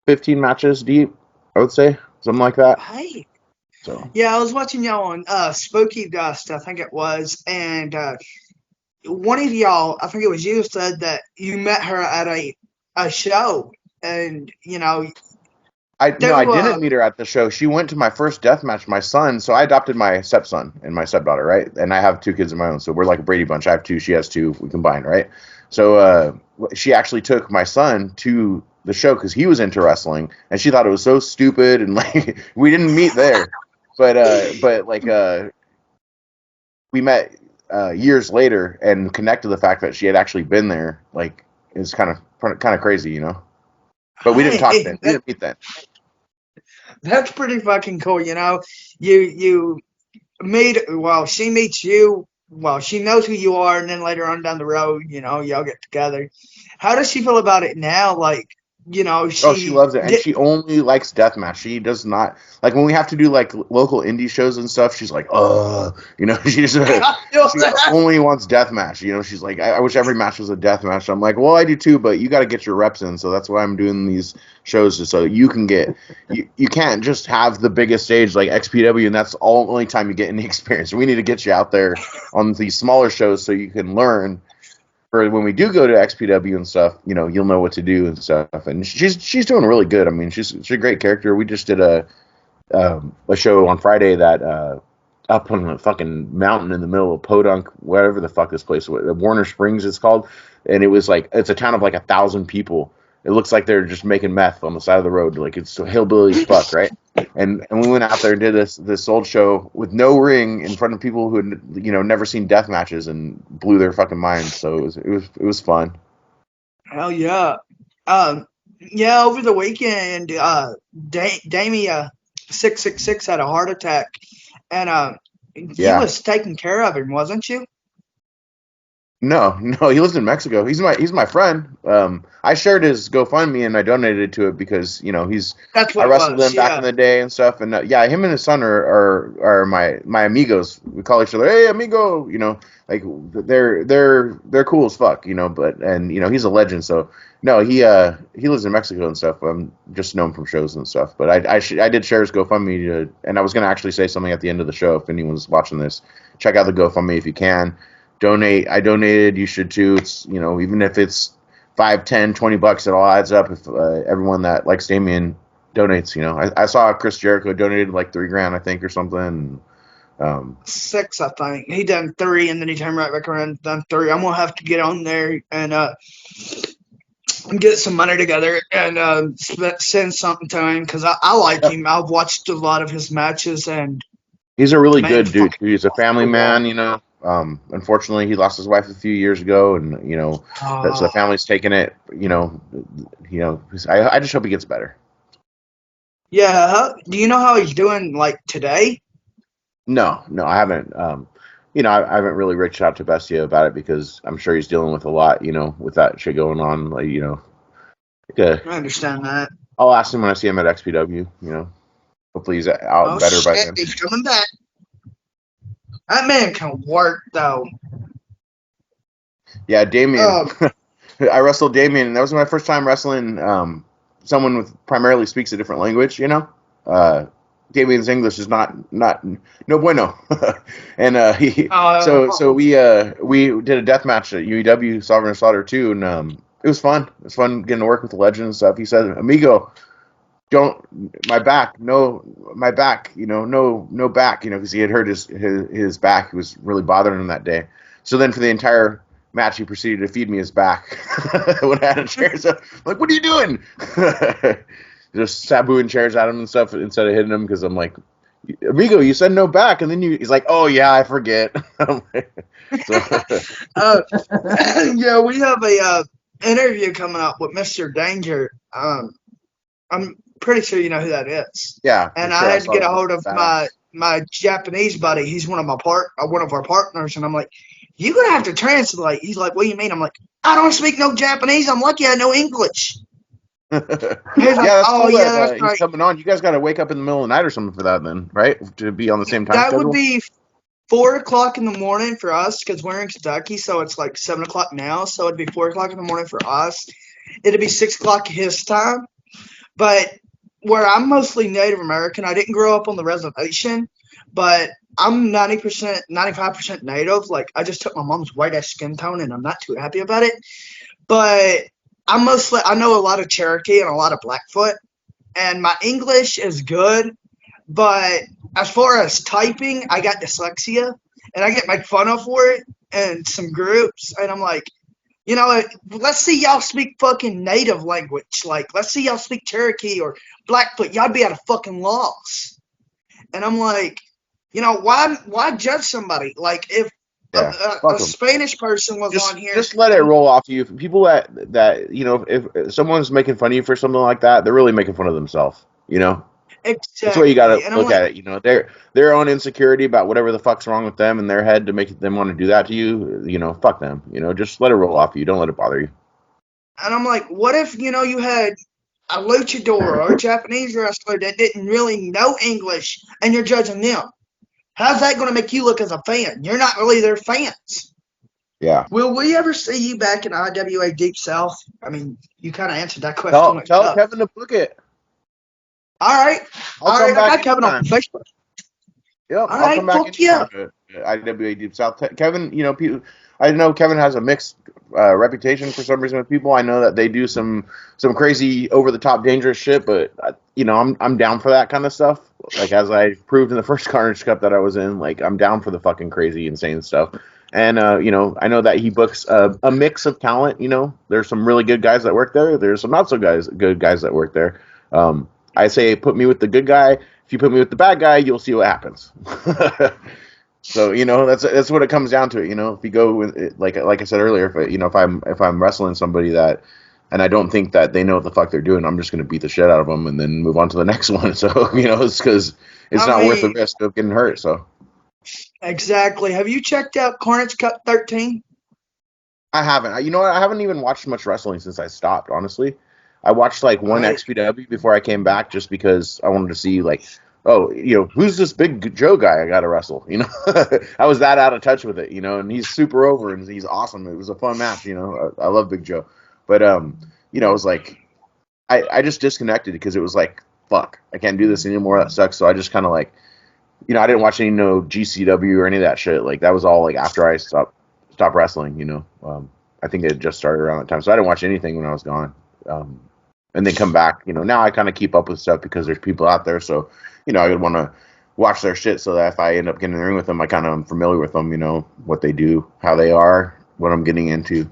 15 matches deep, I would say, something like that. Hey. So Yeah, I was watching y'all on Spooky Dust, I think it was, and one of y'all, I think it was you, said that you met her at a show, and no, I do didn't meet her at the show. She went to my first death match, my son. So I adopted my stepson and my stepdaughter, right? And I have two kids of my own, so we're like a Brady Bunch. I have two, she has two, we combined, right? So she actually took my son to the show because he was into wrestling, and she thought it was so stupid, and like we didn't meet there, but like we met years later and connected the fact that she had actually been there. Like it's kind of crazy, But we didn't talk hey, then. We didn't meet then. that's pretty fucking cool. You meet, well, she meets you. Well, she knows who you are, and then later on down the road, y'all get together. How does she feel about it now? Like, She loves it, and she only likes deathmatch. She does not like when we have to do like local indie shows and stuff. She's like, she only wants deathmatch. She's like, I wish every match was a deathmatch. I'm like, well, I do too, but you got to get your reps in. So that's why I'm doing these shows, just so you can get. You can't just have the biggest stage like XPW, and that's the only time you get any experience. We need to get you out there on these smaller shows so you can learn. For when we do go to XPW and stuff, you'll know what to do and stuff. And she's doing really good. I mean, she's a great character. We just did a show on Friday that up on a fucking mountain in the middle of Podunk, whatever the fuck this place was, Warner Springs it's called, and it was like it's a town of like 1,000 people. It looks like they're just making meth on the side of the road, like it's hillbilly as fuck, right? And we went out there and did this old show with no ring in front of people who had never seen death matches and blew their fucking minds. So it was fun. Hell yeah. Yeah, over the weekend, Damia 666 had a heart attack, and you was taking care of him, wasn't you? No, he lives in Mexico. He's my friend. I shared his GoFundMe and I donated to it because That's what I wrestled him back in the day and stuff. And him and his son are my amigos. We call each other, hey amigo. Like they're cool as fuck. But he's a legend. So no, he lives in Mexico and stuff. I'm just know him from shows and stuff. But I did share his GoFundMe and I was gonna actually say something at the end of the show if anyone's watching this. Check out the GoFundMe if you can. Donate. I donated. You should too. It's even if it's $5, $10, $20, it all adds up. If everyone that likes Damien donates, I saw Chris Jericho donated like $3,000, I think, or something. 6, I think. He done 3, and then he turned right back around and done 3. I'm gonna have to get on there and get some money together and send something to him because I like him. I've watched a lot of his matches, and he's a really good dude. He's a family man. Unfortunately, he lost his wife a few years ago, and so the family's taking it. I just hope he gets better. Yeah. Do you know how he's doing like today? No, I haven't. I haven't really reached out to Bestia about it because I'm sure he's dealing with a lot. With that shit going on. I understand that. I'll ask him when I see him at XPW. Hopefully he's out better by then. He's coming back. That man can work though. Yeah, Damien. I wrestled Damien, and that was my first time wrestling someone with primarily speaks a different language. Damien's English is not no bueno, and so we did a death match at UEW Sovereign Slaughter 2, and it was fun. It was fun getting to work with the legend and stuff. He said, "Amigo, my back, no back, because he had hurt his back. He was really bothering him that day. So then for the entire match, he proceeded to feed me his back when I had a chair. So I'm like, what are you doing? Just sabooing chairs at him and stuff instead of hitting him because I'm like, amigo, you said no back, and then he's like, oh yeah, I forget. Yeah, we have a interview coming up with Mr. Danger. I'm pretty sure you know who that is. Yeah. And I had to get a hold of my Japanese buddy. He's one of our partners, and I'm like, you're gonna have to translate. He's like, what do you mean? I'm like, I don't speak no Japanese. I'm lucky I know English. He's like, that's cool that he's coming on. You guys got to wake up in the middle of the night or something for that, then, right? To be on the same time. That schedule? Would be 4:00 in the morning for us because we're in Kentucky, so it's like 7:00 now. So it'd be 4:00 in the morning for us. It'd be 6:00 his time. But where I'm mostly Native American, I didn't grow up on the reservation, but I'm 90%, 95% Native. Like, I just took my mom's white-ass skin tone, and I'm not too happy about it. But I know a lot of Cherokee and a lot of Blackfoot, and my English is good, but as far as typing, I got dyslexia, and I get made fun of for it in some groups, and I'm like, let's see y'all speak fucking native language. Like, let's see y'all speak Cherokee or Blackfoot. Y'all be at a fucking loss. And I'm like, why judge somebody? Like, if a Spanish person was on here, just let it roll off you. People that if someone's making fun of you for something like that, they're really making fun of themselves. Exactly. That's what you got to look at it. Their own insecurity about whatever the fuck's wrong with them in their head to make them want to do that to you. Fuck them. Just let it roll off you. Don't let it bother you. And I'm like, what if you had a luchador or a Japanese wrestler that didn't really know English, and you're judging them. How's that going to make you look as a fan? You're not really their fans. Yeah. Will we ever see you back in IWA Deep South? I mean, you kind of answered that question. Tell Kevin to book it. All right. I'll come I back got Kevin on anytime. Facebook. Yep, All I'll come right. back Fuck yeah. anytime to IWA Deep South. Kevin, I know Kevin has a mixed reputation for some reason with people. I know that they do some crazy over the top dangerous shit, but I'm down for that kind of stuff. Like as I proved in the first Carnage Cup that I was in, like I'm down for the fucking crazy insane stuff. And I know that he books a mix of talent. There's some really good guys that work there. There's some not so good guys that work there. I say put me with the good guy. If you put me with the bad guy, you'll see what happens. So that's what it comes down to. If you go with it, like I said earlier, if I'm wrestling somebody that, and I don't think that they know what the fuck they're doing, I'm just gonna beat the shit out of them and then move on to the next one. So it's because it's I not worth the mean, risk of getting hurt. So exactly. Have you checked out Carnage Cup 13? I haven't. You know what? I haven't even watched much wrestling since I stopped. Honestly, I watched like All one right. XPW before I came back, just because I wanted to see like, oh, who's this big Joe guy I got to wrestle? I was that out of touch with it. And he's super over and he's awesome. It was a fun match. I love Big Joe, but it was like I just disconnected because it was like, fuck, I can't do this anymore. That sucks. So I just kind of like, I didn't watch any GCW or any of that shit. Like that was all like after I stopped wrestling. I think it had just started around that time, so I didn't watch anything when I was gone. And then come back. Now I kind of keep up with stuff because there's people out there, so I would want to watch their shit so that if I end up getting in the ring with them, I kind of am familiar with them. What they do, how they are, what I'm getting into.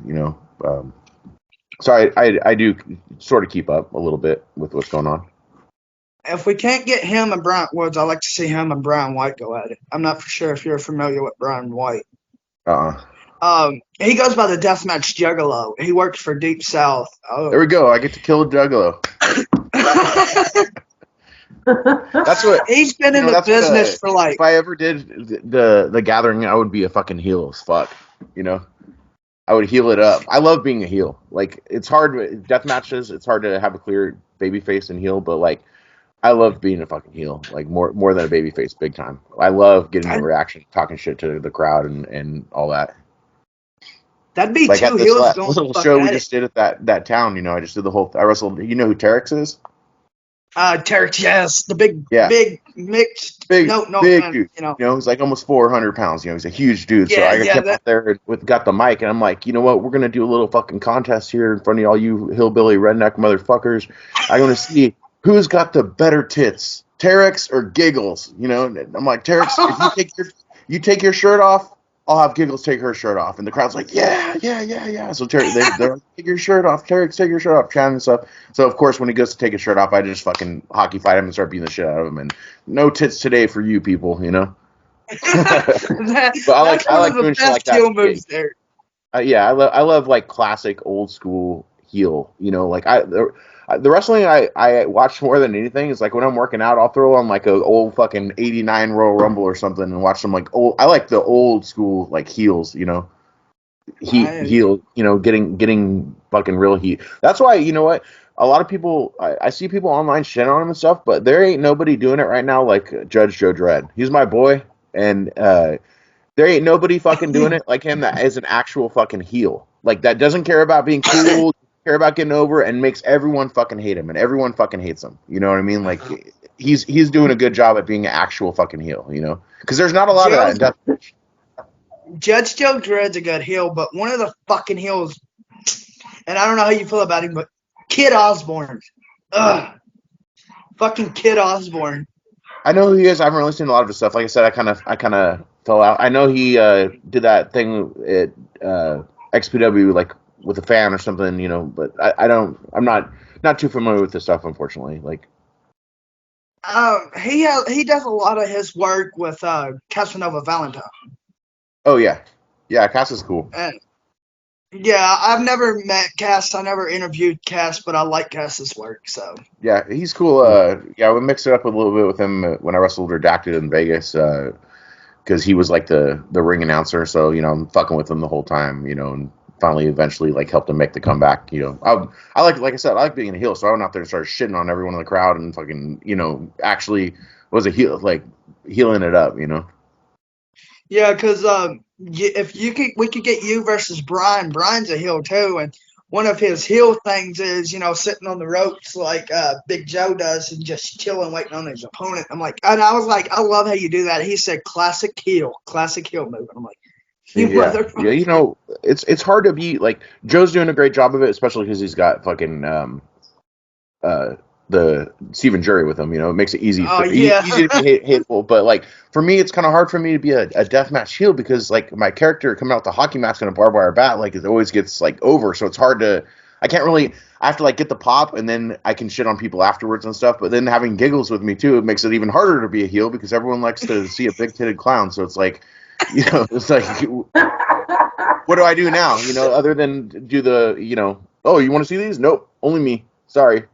So I do sort of keep up a little bit with what's going on. If we can't get him and Bryant Woods, I'd like to see him and Brian White go at it. I'm not for sure if you're familiar with Brian White. He goes by the Deathmatch Juggalo. He works for Deep South. There we go. I get to kill a Juggalo. That's what he's been in the business for like. If I ever did the gathering, I would be a fucking heel as fuck. I would heel it up. I love being a heel. Like it's hard death matches. It's hard to have a clear baby face and heel, but like I love being a fucking heel. Like more than a baby face, big time. I love getting the reaction, talking shit to the crowd and all that. That'd be like two at this heels going little fuck show we at just did at that town. I just did the whole. I wrestled. You know who Terex is? Terex, yes, the big mixed. Big man, dude. He's like almost 400 pounds. He's a huge dude. So I kept out there got the mic, and I'm like, you know what? We're gonna do a little fucking contest here in front of all you hillbilly redneck motherfuckers. I'm gonna see who's got the better tits, Terex or Giggles. I'm like, Terex, if you take your shirt off, I'll have Giggles take her shirt off, and the crowd's like, yeah. So they're like, take your shirt off, Terex, take your shirt off, chanting and stuff. So of course, when he goes to take his shirt off, I just fucking hockey fight him and start beating the shit out of him. And no tits today for you people, But I like doing shit like that. Moves there. Yeah, I love like classic old school heel. Like the wrestling I watch more than anything is like when I'm working out, I'll throw on like a old fucking '89 Royal Rumble or something and watch some like old. I like the old school like heels. Heel. Getting fucking real heat. That's why what. A lot of people, I see people online shit on him and stuff, but there ain't nobody doing it right now like Judge Joe Dredd. He's my boy, and there ain't nobody fucking doing it like him that is an actual fucking heel. Like that doesn't care about being cool, care about getting over, and makes everyone fucking hate him, and everyone fucking hates him. You know what I mean? Like he's doing a good job at being an actual fucking heel. Because there's not a lot of that. Judge Joe Dredd's a good heel, but one of the fucking heels, and I don't know how you feel about him, but Kid Osborne. Ugh. Fucking Kid Osborne. I know who he is. I haven't really seen a lot of his stuff. Like I said, I kind of fell out. I know he did that thing at XPW, like with a fan or something, but I'm not too familiar with this stuff, unfortunately. Like, he does a lot of his work with Casanova Valentine. Oh yeah, Cass is cool. And yeah, I've never met Cass. I never interviewed Cass, but I like Cass's work. So yeah, he's cool. We mixed it up a little bit with him when I wrestled Redacted in Vegas, because he was like the ring announcer. So I'm fucking with him the whole time, and finally eventually like helped him make the comeback. I like I said, I like being a heel, so I went out there and started shitting on everyone in the crowd and fucking actually was a heel, like healing it up. Yeah, because if we could get you versus Brian. Brian's a heel too, and one of his heel things is sitting on the ropes like Big Joe does and just chilling, waiting on his opponent. I'm like, and I was like, I love how you do that. He said, classic heel move. I'm like, you Yeah, motherfucker. yeah. It's hard to be like Joe's doing a great job of it, especially because he's got fucking uh, the Stephen Jury with him. It makes it easy Oh for yeah. easy to be hateful. But like for me, it's kind of hard for me to be a deathmatch heel because like my character coming out the hockey mask and a barbed wire bat, like it always gets like over. So it's hard to. I can't really. I have to like get the pop, and then I can shit on people afterwards and stuff. But then having giggles with me too, it makes it even harder to be a heel because everyone likes to see a big titted clown. So it's like, it's like, what do I do now? Other than do the, oh, you want to see these? Nope, only me. Sorry.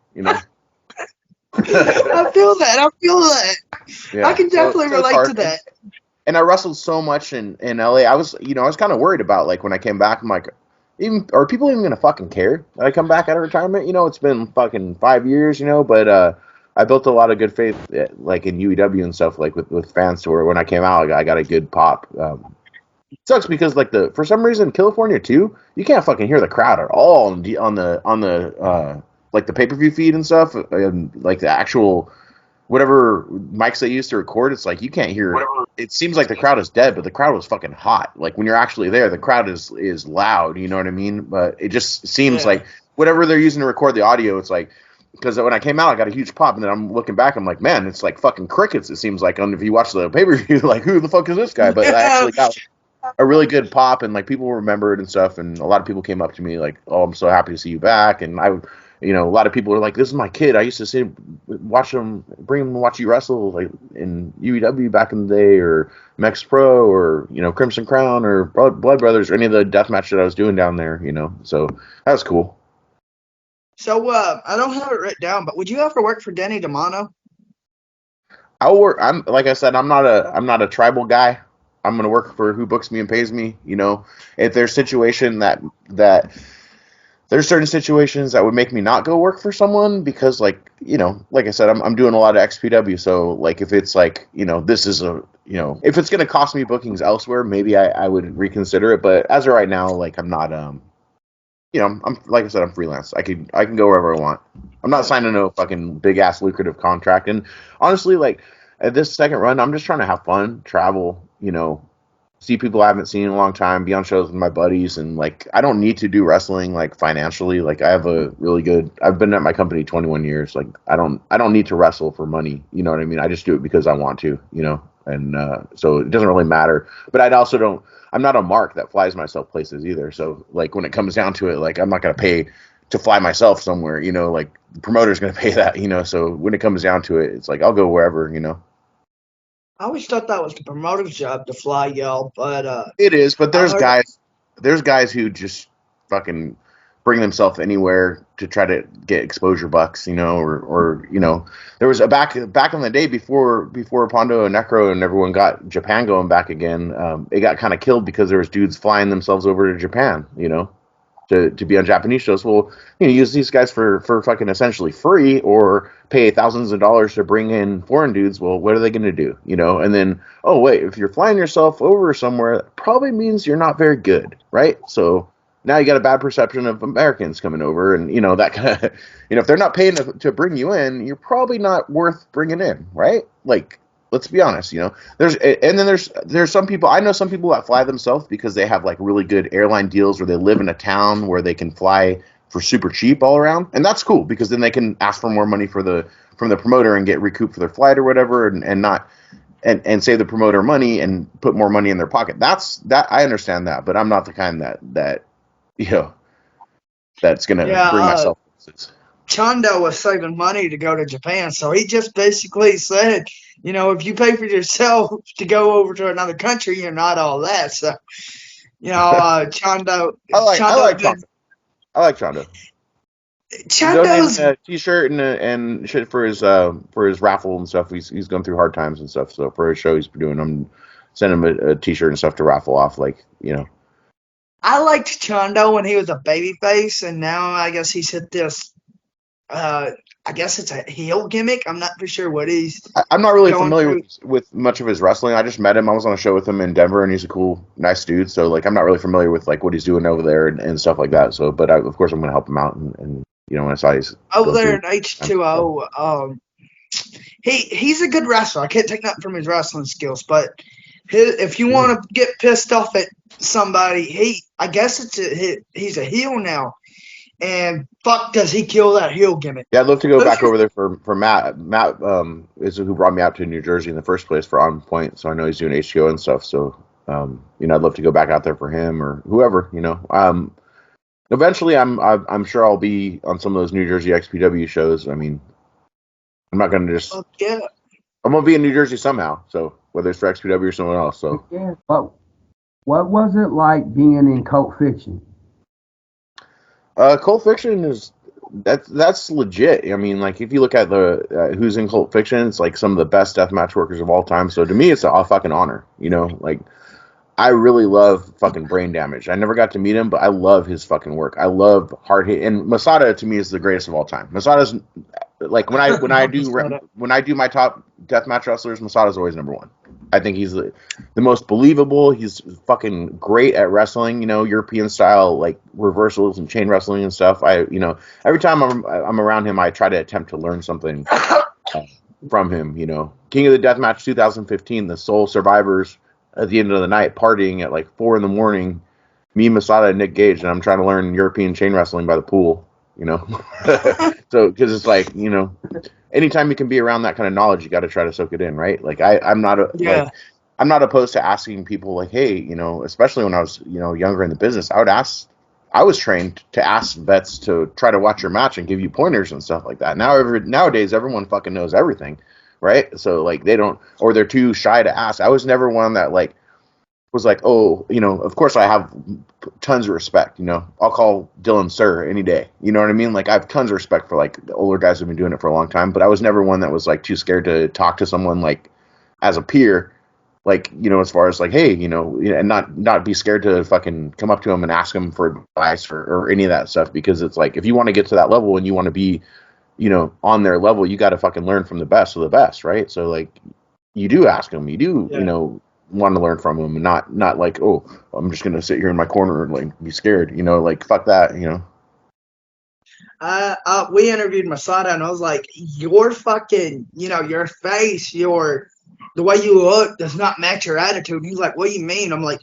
I feel that. I feel that. I Yeah, can so definitely it's relate to hard, that. and I wrestled so much in LA. I was kind of worried about like when I came back. I'm like, even are people even gonna fucking care that I come back out of retirement? It's been fucking 5 years, but I built a lot of good faith, like in UEW and stuff, like with fans, to where when I came out, I got a good pop. It sucks because like for some reason California too, you can't fucking hear the crowd at all on the like the pay-per-view feed and stuff, and like the actual whatever mics they use to record, it's like you can't hear. It seems like the crowd is dead, but the crowd was fucking hot. Like when you're actually there, the crowd is loud. You know what I mean? But it just seems Yeah. like whatever they're using to record the audio, it's like because when I came out, I got a huge pop, and then I'm looking back, I'm like, man, it's like fucking crickets. It seems like if you watch the pay per view, like who the fuck is this guy? But I Yeah. actually got a really good pop, and like people remembered and stuff, and a lot of people came up to me like, oh, I'm so happy to see you back. And a lot of people were like, this is my kid, I used to watch him, bring him to watch you wrestle like in UEW back in the day, or Mex Pro, or Crimson Crown, or Blood Brothers, or any of the deathmatch that I was doing down there. So that was cool. So I don't have it written down, but would you ever work for Denny DeMano? I'll work. I'm like I said, I'm not a tribal guy. I'm gonna work for who books me and pays me. If there's situation that there's certain situations that would make me not go work for someone because like I said, I'm doing a lot of XPW. So like if it's like this is if it's gonna cost me bookings elsewhere, maybe I would reconsider it. But as of right now, like I'm not I'm like I said, I'm freelance. I can go wherever I want. I'm not signing no fucking big ass lucrative contract. And honestly, like at this second run, I'm just trying to have fun, travel, see people I haven't seen in a long time, be on shows with my buddies, and like I don't need to do wrestling like financially. Like I have a really good. I've been at my company 21 years. Like I don't need to wrestle for money. You know what I mean? I just do it because I want to. And so it doesn't really matter. But I'd also don't. I'm not a mark that flies myself places either. So like when it comes down to it, like I'm not gonna pay to fly myself somewhere. Like the promoter's gonna pay that. So when it comes down to it, it's like I'll go wherever. I always thought that was the promoter's job to fly y'all, but It is, but I've heard. there's guys who just fucking bring themselves anywhere to try to get exposure bucks, or there was a back in the day before Pondo and Necro and everyone got Japan going back again. It got kind of killed because there was dudes flying themselves over to Japan, to be on Japanese shows. Well, use these guys for fucking essentially free, or pay thousands of dollars to bring in foreign dudes. Well, what are they going to do? And then, oh wait, if you're flying yourself over somewhere, that probably means you're not very good, right? So now you got a bad perception of Americans coming over, and that kind of, if they're not paying to bring you in, you're probably not worth bringing in, right? Like, let's be honest, there's some people. I know some people that fly themselves because they have like really good airline deals, where they live in a town where they can fly for super cheap all around, and that's cool because then they can ask for more money from the promoter and get recouped for their flight or whatever, and not and save the promoter money and put more money in their pocket. That I understand that, but I'm not the kind that you know that's gonna Yeah, bring myself. Chondo was saving money to go to Japan, so he just basically said, if you pay for yourself to go over to another country, you're not all that. So, Chondo, I like did, Chondo. I like Chondo. He donated Chondo's, a T-shirt and shit for his raffle and stuff. He's going through hard times and stuff. So for his show he's doing, I'm sending him a T-shirt and stuff to raffle off. Like I liked Chondo when he was a babyface, and now I guess he's hit this. I guess it's a heel gimmick. I'm not for sure what he's I'm not really going familiar through. with much of his wrestling. I just met him. I was on a show with him in Denver, and he's a cool, nice dude. So like, I'm not really familiar with like what he's doing over there and stuff like that. So, but of course, I'm going to help him out. And you know, when I saw he's Over going there through, in H2O, he's a good wrestler. I can't take nothing from his wrestling skills, but if you want to get pissed off at somebody, I guess he's a heel now, and fuck, does he kill that heel gimmick? yeah, I'd love to go Who's back your over there for Matt. Matt is who brought me out to New Jersey in the first place for On Point. So I know he's doing HGO and stuff. So you know, I'd love to go back out there for him or whoever. You know, eventually, I'm sure I'll be on some of those New Jersey XPW shows. I mean, I'm not gonna just yeah? I'm gonna be in New Jersey somehow. So whether it's for XPW or someone else. So Yeah, but what was it like being in Cult Fiction? Cult Fiction is that's legit. I mean, like if you look at the who's in Cult Fiction, it's like some of the best deathmatch workers of all time. So to me, it's a fucking honor. You know, like I really love fucking Brain Damage. I never got to meet him, but I love his fucking work. I love Hard Hit, and Masada to me is the greatest of all time. Masada's like when I do my top deathmatch wrestlers, Masada's always number one. I think he's the most believable. He's fucking great at wrestling. You know, European style like reversals and chain wrestling and stuff. Every time I'm around him, I try to attempt to learn something from him. You know, King of the Deathmatch 2015, the sole survivors at the end of the night, partying at like 4 a.m. Me, Masada, and Nick Gage, and I'm trying to learn European chain wrestling by the pool. You know, so because it's like anytime you can be around that kind of knowledge, you got to try to soak it in, right? Like Yeah, I'm not opposed to asking people like, hey, especially when I was younger in the business, I was trained to ask vets to try to watch your match and give you pointers and stuff like that. Nowadays, everyone fucking knows everything, right? So like they don't, or they're too shy to ask. I was never one that like was like, oh, of course I have tons of respect. I'll call Dylan sir any day. You know what I mean? Like I have tons of respect for like the older guys who've been doing it for a long time, but I was never one that was like too scared to talk to someone like as a peer, like as far as like, hey, and not be scared to fucking come up to him and ask him for advice or any of that stuff, because it's like if you want to get to that level and you want to be on their level, you got to fucking learn from the best of the best, right? So like you do ask them, you do yeah. want to learn from them, and not like, oh, I'm just gonna sit here in my corner and like be scared, like fuck that. We interviewed Masada, and I was like, your fucking, your face, the way you look does not match your attitude. And he's like, what do you mean? I'm like,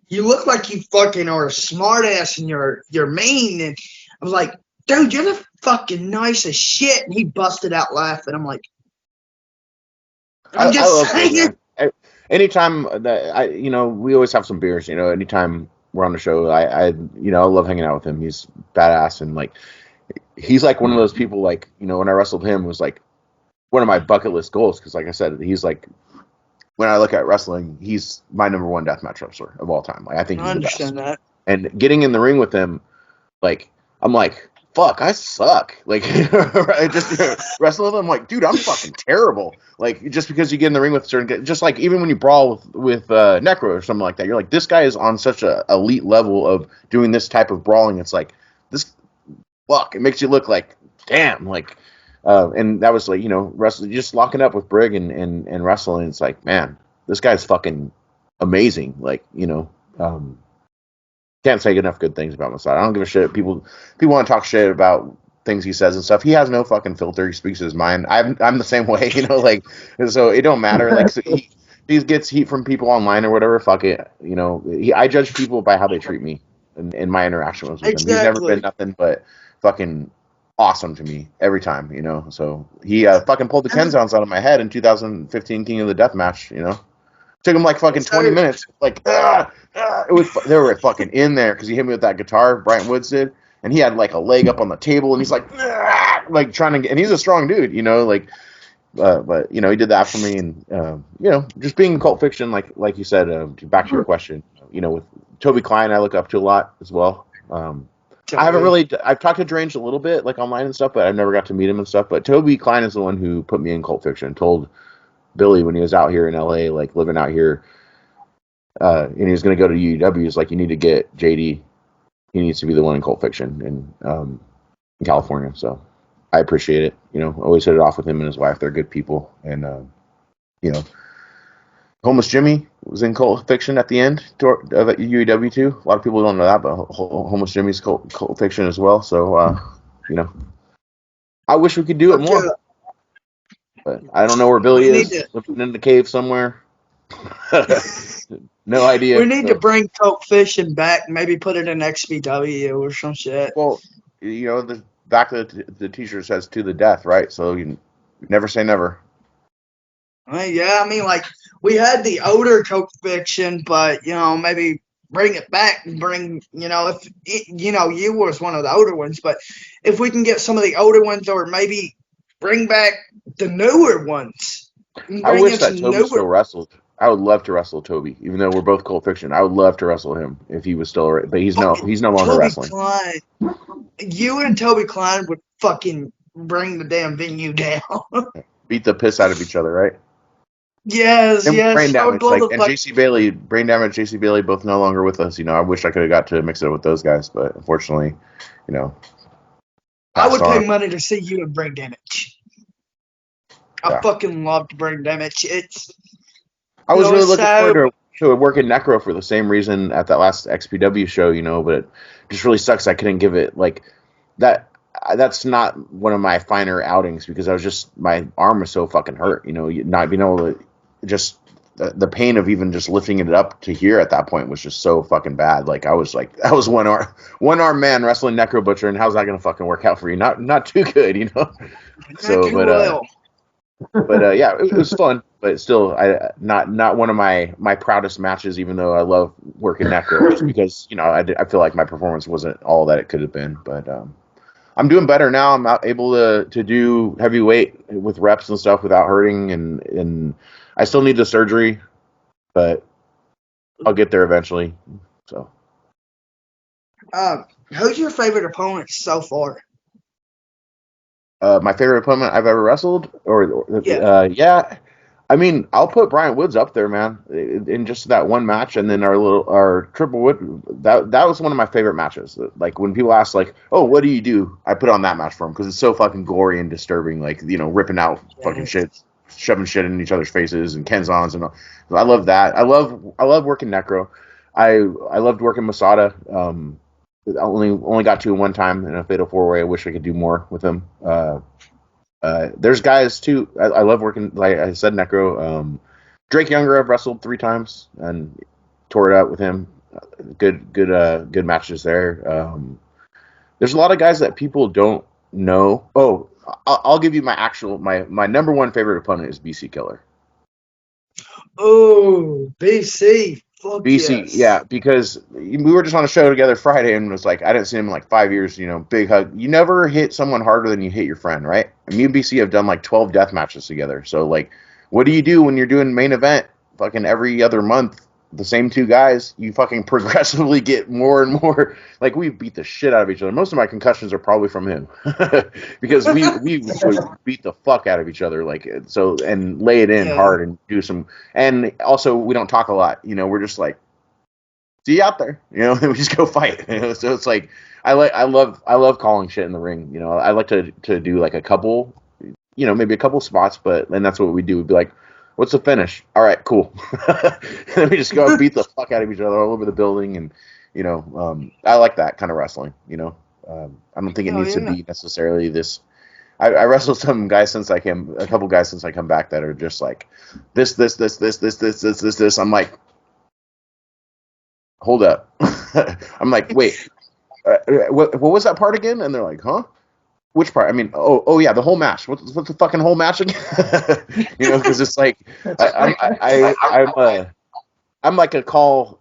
you look like you fucking are a smart ass and you're mean. And I was like, dude, you're the fucking nicest shit. And he busted out laughing. I'm like, I'm I just love Big saying. Man. Anytime that we always have some beers. Anytime we're on the show, I love hanging out with him. He's badass, and like he's like one of those people. Like when I wrestled him, was like one of my bucket list goals, because like I said, he's like, when I look at wrestling, he's my number one deathmatch wrestler of all time. Like I think I he's the best. understand that. And getting in the ring with him, like I'm like, fuck, I suck. Like I just wrestling with him, I'm like, dude, I'm fucking terrible. Like just because you get in the ring with certain guys, just like even when you brawl with Necro or something like that, you're like, this guy is on such a elite level of doing this type of brawling. It's like this, fuck. It makes you look like, damn, like. And that was like, wrestling, just locking up with Brig and wrestling. It's like, man, this guy's fucking amazing. Like, can't say enough good things about Masada. I don't give a shit. People want to talk shit about things he says and stuff. He has no fucking filter. He speaks his mind. I'm the same way, like, so it don't matter. Like, so he gets heat from people online or whatever. Fuck it, I judge people by how they treat me and my interactions with him. He's never been Exactly. nothing but fucking awesome to me every time, So he fucking pulled the And then, Kenzans out of my head in 2015 King of the Death match, Took him like fucking yes, 20 sir. minutes. Like, they were fucking in there because he hit me with that guitar, Brian Woods did, and he had like a leg up on the table, and he's like trying to get, and he's a strong dude, like, but he did that for me, and just being Cult Fiction, like you said, back to your question, with Toby Klein, I look up to a lot as well. Totally. I've talked to Drange a little bit, like online and stuff, but I've never got to meet him and stuff. But Toby Klein is the one who put me in Cult Fiction, told Billy when he was out here in LA, like living out here, and he was going to go to UW. He's like, you need to get JD. He needs to be the one in Cult Fiction in California. So I appreciate it. You know, always hit it off with him and his wife. They're good people. And, you know, Homeless Jimmy was in Cult Fiction at the end of UW too. A lot of people don't know that, but Homeless Jimmy's Cult Fiction as well. So, you know, I wish we could do it Fuck more. yeah. But I don't know where Billy We need is. to Living in the cave somewhere. No idea. we need to bring Coke Fishing back. Maybe put it in XPW or some shit. Well, you know, the back of the T-shirt says "to the death," right? So you never say never. Yeah, I mean, like we had the older Coke Fiction, but maybe bring it back and bring if you was one of the older ones, but if we can get some of the older ones, or maybe bring back the newer ones, and I bring wish in that some Toby newer. still wrestled. I would love to wrestle Toby, even though we're both Cult Fiction. I would love to wrestle him if he was still. But he's Fucking no longer Toby wrestling. Klein. You and Toby Klein would fucking bring the damn venue down. Beat the piss out of each other, right? Yes, And yes. brain I would damage, love like to and fuck. Brain damage, JC Bailey, both no longer with us. You know, I wish I could have got to mix it with those guys, but unfortunately, you know, I passed would pay on. money to see you and Brain Damage. I Yeah. fucking loved Brain Damage. I was really It's looking sad. forward to working Necro for the same reason at that last XPW show, you know, but it just really sucks I couldn't give it like that. That's not one of my finer outings because I was just my arm was so fucking hurt, you know, not being able to just the pain of even just lifting it up to here at that point was just so fucking bad. Like I was one arm man wrestling Necro Butcher, and how's that gonna fucking work out for you? Not too good, you know. Not So, too well. but it was fun, but still, not one of my proudest matches. Even though I love working Necro, just because you know I feel like my performance wasn't all that it could have been. But I'm doing better now. I'm able to do heavyweight with reps and stuff without hurting, and I still need the surgery, but I'll get there eventually. So Who's your favorite opponent so far? my favorite opponent I've ever wrestled, Yeah. yeah. I mean, I'll put Brian Woods up there, man, in just that one match, and then our triple wood. That was one of my favorite matches. Like when people ask, like, "Oh, what do you do?" I put on that match for him because it's so fucking gory and disturbing. Like you know, ripping out fucking Yes. shit, shoving shit in each other's faces, and Kenzons and all. I love that. I love working Necro. I loved working Masada. I only got to one time in a Fatal 4-Way. I wish I could do more with him. There's guys too. I love working. Like I said, Necro. Drake Younger, I've wrestled 3 times and tore it out with him. Good matches there. There's a lot of guys that people don't know. Oh, I'll give you my number one favorite opponent is BC Killer. Oh, BC. Fuck BC, yes. yeah, because we were just on a show together Friday and was like, I didn't see him in like 5 years, you know, big hug. You never hit someone harder than you hit your friend, right? And me and BC have done like 12 death matches together. So, like, what do you do when you're doing main event fucking every other month? The same 2 guys, you fucking progressively get more and more. Like, we beat the shit out of each other. Most of my concussions are probably from him because we would beat the fuck out of each other. Like, so, and lay it in Yeah. hard and do some. And also, we don't talk a lot. You know, we're just like, see you out there, you know, and we just go fight. You know? So it's like I love calling shit in the ring. You know, I like to do like a couple, you know, maybe a couple spots, but then that's what we do. We'd be like, what's the finish? All right, cool. And we just go and beat the fuck out of each other all over the building, and you know, I like that kind of wrestling. You know, I don't think it Oh needs to yeah. be necessarily this. I wrestled some guys since a couple guys since I come back that are just like this. I'm like, hold up. I'm like, wait, what was that part again? And they're like, huh? Which part? I mean, oh yeah, the whole match. What's the fucking whole match again? You know, because it's like I'm like a call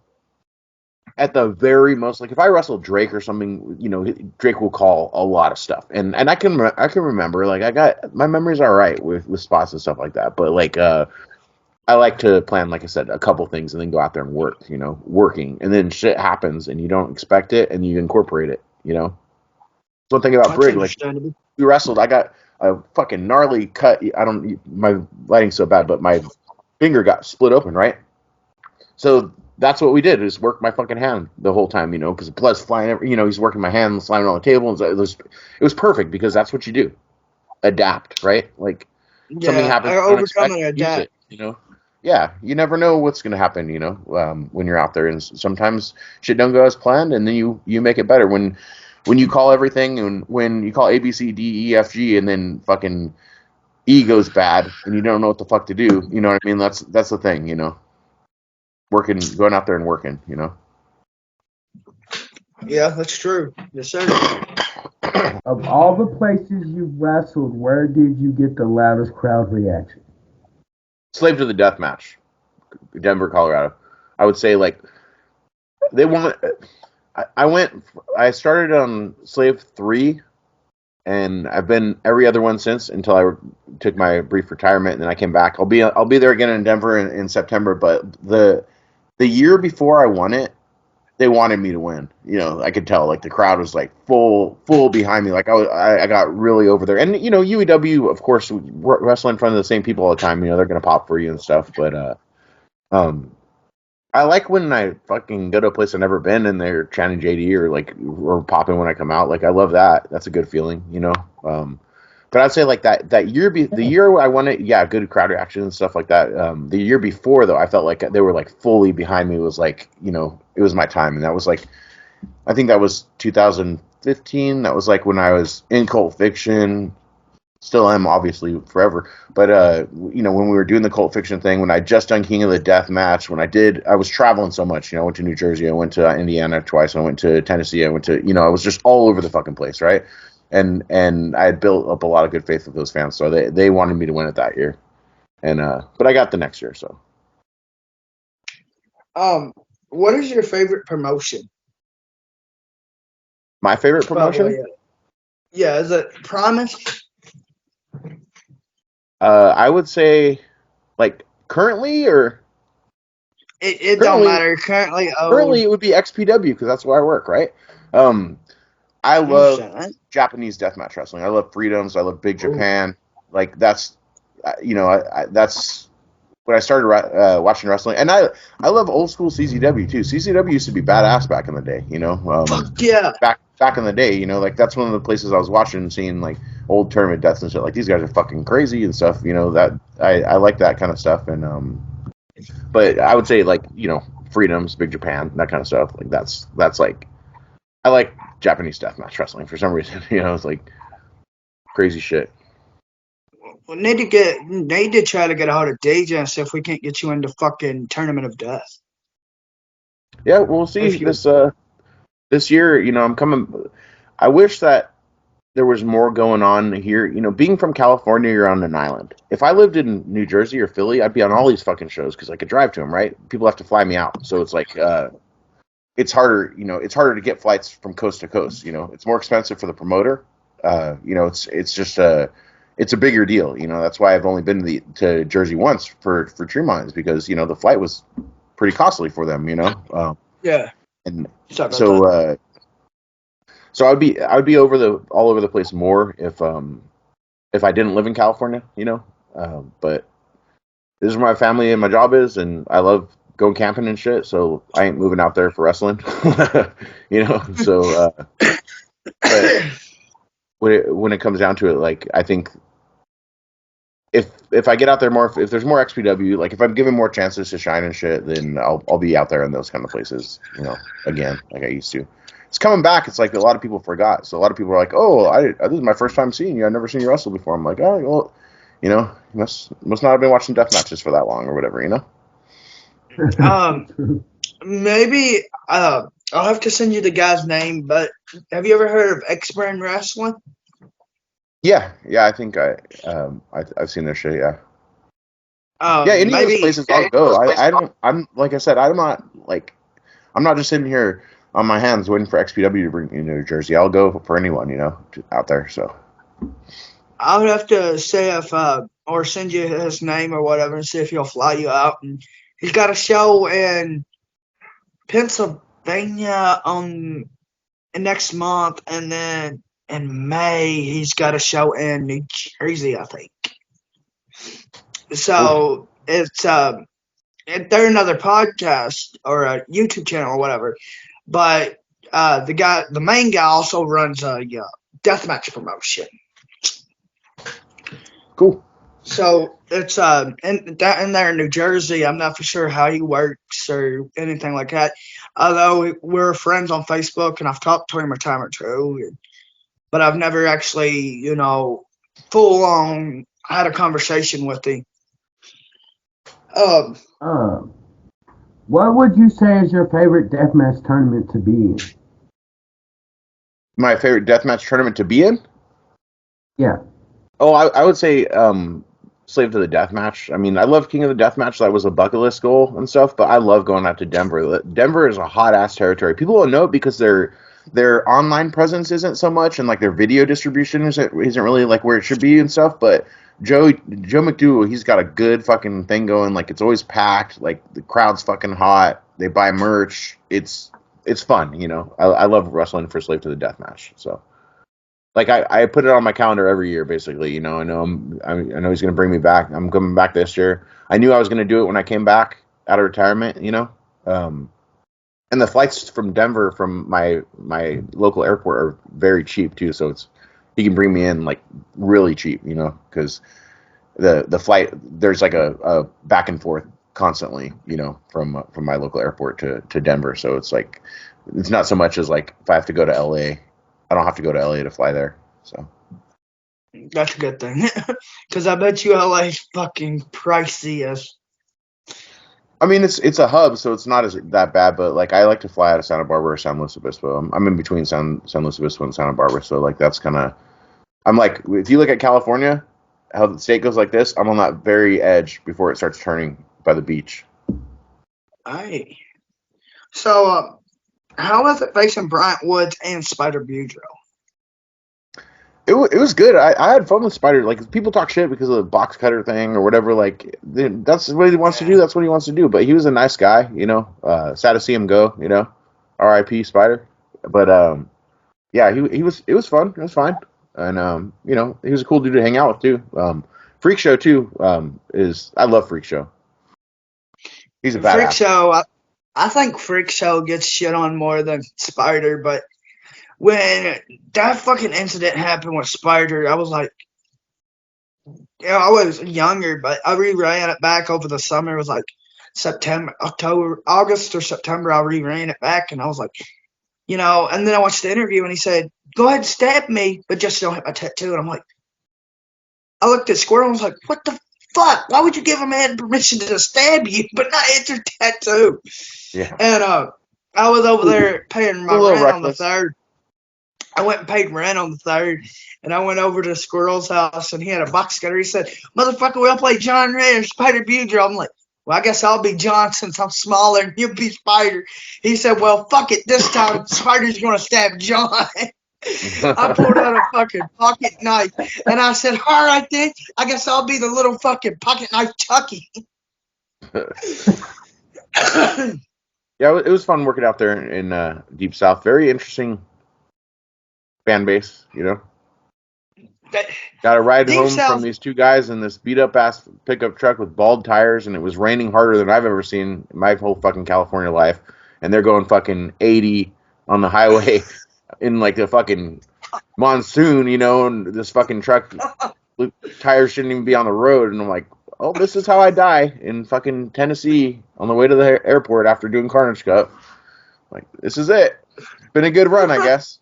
at the very most. Like if I wrestle Drake or something, you know, Drake will call a lot of stuff, and I can remember. Like I got my memory's all right with spots and stuff like that, but like I like to plan, like I said, a couple things and then go out there and work, you know, working. And then shit happens and you don't expect it and you incorporate it, you know. One thing about That's Brig, like understandable. we wrestled, I got a fucking gnarly cut. I don't, my lighting's so bad, but my finger got split open, right? So that's what we did, is work my fucking hand the whole time, because blood's flying. He's working my hand, slamming on the table. And so it was perfect because that's what you do. Adapt, right? Like something Yeah, happens overcome and unexpected, use adapt. it. Yeah, you never know what's going to happen, when you're out there, and sometimes shit don't go as planned, and then you make it better when you call everything, and when you call A B C D E F G, and then fucking E goes bad, and you don't know what the fuck to do. You know what I mean? That's the thing, going out there and working. Yeah, that's true. Yes, sir. Of all the places you've wrestled, where did you get the loudest crowd reaction? Slave to the Death Match, Denver, Colorado. I would say, like, they want. I started on Slave 3, and I've been every other one since, until I took my brief retirement, and then I came back. I'll be there again in Denver in September. But the year before I won it, they wanted me to win. I could tell, like, the crowd was like full behind me. Like, I got really over there. And UEW, of course, wrestle in front of the same people all the time. They're gonna pop for you and stuff. But um, I like when I fucking go to a place I've never been, and they're chanting JD, or popping when I come out. Like, I love that. That's a good feeling. But I'd say, like, that year, the year I won it, yeah, good crowd reaction and stuff like that. The year before, though, I felt like they were like fully behind me. It was like, it was my time, and that was like, I think that was 2015. That was like when I was in Cult Fiction. Still am, obviously, forever. But when we were doing the Cult Fiction thing, when I just done King of the Death Match, I was traveling so much. I went to New Jersey, I went to Indiana twice, I went to Tennessee, I went to, I was just all over the fucking place, right? And I had built up a lot of good faith with those fans, so they wanted me to win it that year, and but I got the next year. So What is your favorite promotion? my favorite By the way, promotion, yeah, is it Promise? I would say, like, currently, or It don't currently matter. Currently old. currently it would be XPW, because that's where I work, right? Um, I I love understand that. Japanese deathmatch wrestling. I love Freedoms. I love Big Japan. Like, that's, that's when I started watching wrestling, and I love old school CZW too. CZW used to be badass back in the day. Fuck yeah. Back in the day, like, that's one of the places I was watching, seeing, like, old tournament deaths and shit. Like, these guys are fucking crazy and stuff. That I like that kind of stuff, and but I would say, like, Freedoms, Big Japan, that kind of stuff. Like, that's like, I like Japanese deathmatch wrestling for some reason. It's like crazy shit. We need to try to get a hold of DJ and see if we can't get you into fucking Tournament of Death. Yeah, we'll see If you this year. I'm coming. I wish that there was more going on here. Being from California, you're on an island. If I lived in New Jersey or Philly, I'd be on all these fucking shows because I could drive to them. Right? People have to fly me out, so it's like, it's harder. It's harder to get flights from coast to coast. It's more expensive for the promoter. It's just it's a bigger deal. That's why I've only been to Jersey once for Tremont, is because the flight was pretty costly for them. yeah, And sorry about that. so I would be all over the place more if I didn't live in California. But this is where my family and my job is, and I love going camping and shit. So I ain't moving out there for wrestling. So but when it comes down to it, like, I think if I get out there more, if there's more XPW, like, if I'm given more chances to shine and shit, then I'll be out there in those kind of places, again, like I used to. It's coming back. It's like a lot of people forgot. So a lot of people are like, "Oh, this is my first time seeing you. I've never seen you wrestle before." I'm like, "Oh, well, you must not have been watching death matches for that long, or whatever." Um, maybe I'll have to send you the guy's name. But have you ever heard of X Brand Wrestling? Yeah, yeah. I think I've seen their shit. Yeah, yeah. Any of those Maybe. places I'll go. I don't. I'm like I said. I'm not just sitting here on my hands waiting for XPW to bring me to New Jersey. I'll go for anyone, out there. So I would have to say if or send you his name or whatever and see if he'll fly you out. And he's got a show in Pennsylvania on next month, and then in May he's got a show in New Jersey, I think. cool. So it's they're another podcast or a YouTube channel or whatever. But the main guy, also runs a deathmatch promotion. Cool. So it's in there in New Jersey. I'm not for sure how he works or anything like that. Although we're friends on Facebook and I've talked to him a time or two, but I've never actually, full on had a conversation with him. Um, Uh, what would you say is your favorite deathmatch tournament to be in? My favorite deathmatch tournament to be in? Yeah. Oh, I would say Slave to the Deathmatch. I mean, I love King of the Deathmatch. That was a bucket list goal and stuff, but I love going out to Denver. Denver is a hot ass territory. People don't know it because their online presence isn't so much, and like their video distribution isn't really like where it should be and stuff. But Joe McDougal, he's got a good fucking thing going. Like it's always packed. Like the crowd's fucking hot. They buy merch. It's fun. I love wrestling for Slave to the Deathmatch. So. Like I put it on my calendar every year, basically. I know I know he's gonna bring me back. I'm coming back this year. I knew I was gonna do it when I came back out of retirement. And the flights from Denver from my local airport are very cheap too. So he can bring me in like really cheap. Because the flight there's like a back and forth constantly. From my local airport to Denver. So it's like it's not so much as like if I have to go to LA. I don't have to go to LA to fly there. So that's a good thing. Because I bet you LA's fucking pricey as. I mean, it's a hub, so it's not that bad. But like, I like to fly out of Santa Barbara or San Luis Obispo. I'm in between San Luis Obispo and Santa Barbara, so like that's kind of. I'm like, if you look at California, how the state goes like this, I'm on that very edge before it starts turning by the beach. Aye. So, how was it facing Bryant Woods and Spider Boudreaux? It was good. I had fun with Spider. Like people talk shit because of the box cutter thing or whatever. Like that's what he wants to do. That's what he wants to do. But he was a nice guy. Sad to see him go. R.I.P. Spider. But yeah, he was. It was fun. It was fine. And he was a cool dude to hang out with too. Freak Show too. I love Freak Show. He's a badass. Freak Show. I think Freak Show gets shit on more than Spider, but when that fucking incident happened with Spider, I was like, I was younger, but I reran it back over the summer. It was like September, October, August or September. I reran it back, and I was like, and then I watched the interview, and he said, "Go ahead and stab me, but just don't hit my tattoo." And I'm like, I looked at Squirrel and was like, "What the fuck? Why would you give a man permission to stab you, but not hit your tattoo?" Yeah. And I was over there paying my rent on the reckless. 3rd. I went and paid rent on the 3rd, and I went over to Squirrel's house, and he had a box cutter. He said, "Motherfucker, we'll play John Ray or Spider Boudreaux." I'm like, "Well, I guess I'll be John since I'm smaller, and you'll be Spider." He said, "Well, fuck it. This time, Spider's going to stab John." I pulled out a fucking pocket knife, and I said, "All right, then. I guess I'll be the little fucking pocket knife Chucky." Yeah, it was fun working out there in Deep South. Very interesting fan base. Got a ride Deep home South. from these two guys in this beat up ass pickup truck with bald tires, and it was raining harder than I've ever seen in my whole fucking California life. And they're going fucking 80 on the highway in like a fucking monsoon, and this fucking truck tires shouldn't even be on the road. And I'm like, oh, this is how I die in fucking Tennessee on the way to the airport after doing Carnage Cup. Like, this is it. Been a good run, I guess.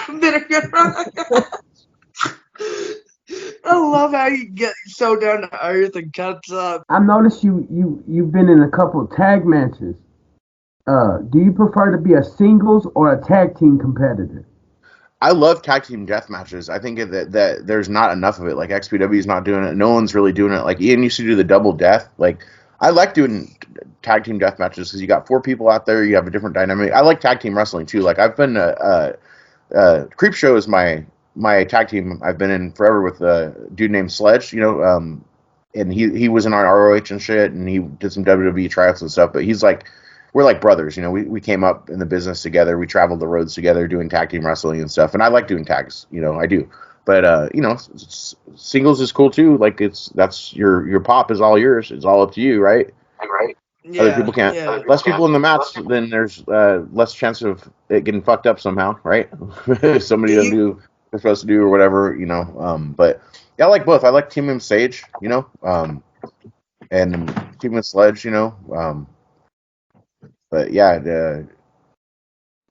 Been a good run. I love how you get so down to earth and cuts up. I've noticed you've been in a couple of tag matches. Do you prefer to be a singles or a tag team competitor? I love tag team death matches. I think that there's not enough of it. Like XPW is not doing it. No one's really doing it. Like Ian used to do the double death. Like I like doing tag team death matches because you got 4 people out there. You have a different dynamic. I like tag team wrestling too. Like I've been Creep Show is my tag team. I've been in forever with a dude named Sledge. And he was in our ROH and shit, and he did some WWE tryouts and stuff. But he's like. We're like brothers, we came up in the business together. We traveled the roads together doing tag team wrestling and stuff. And I like doing tags, I do. But, singles is cool too. Like that's your pop is all yours. It's all up to you, right? Yeah, Other people can't. yeah. Less people in the mats, then there's less chance of it getting fucked up somehow, right? Somebody doesn't do what they're supposed to do or whatever, you know. But yeah, I like both. I like Team and Sage, you know, and Team and Sledge, you know. But yeah, the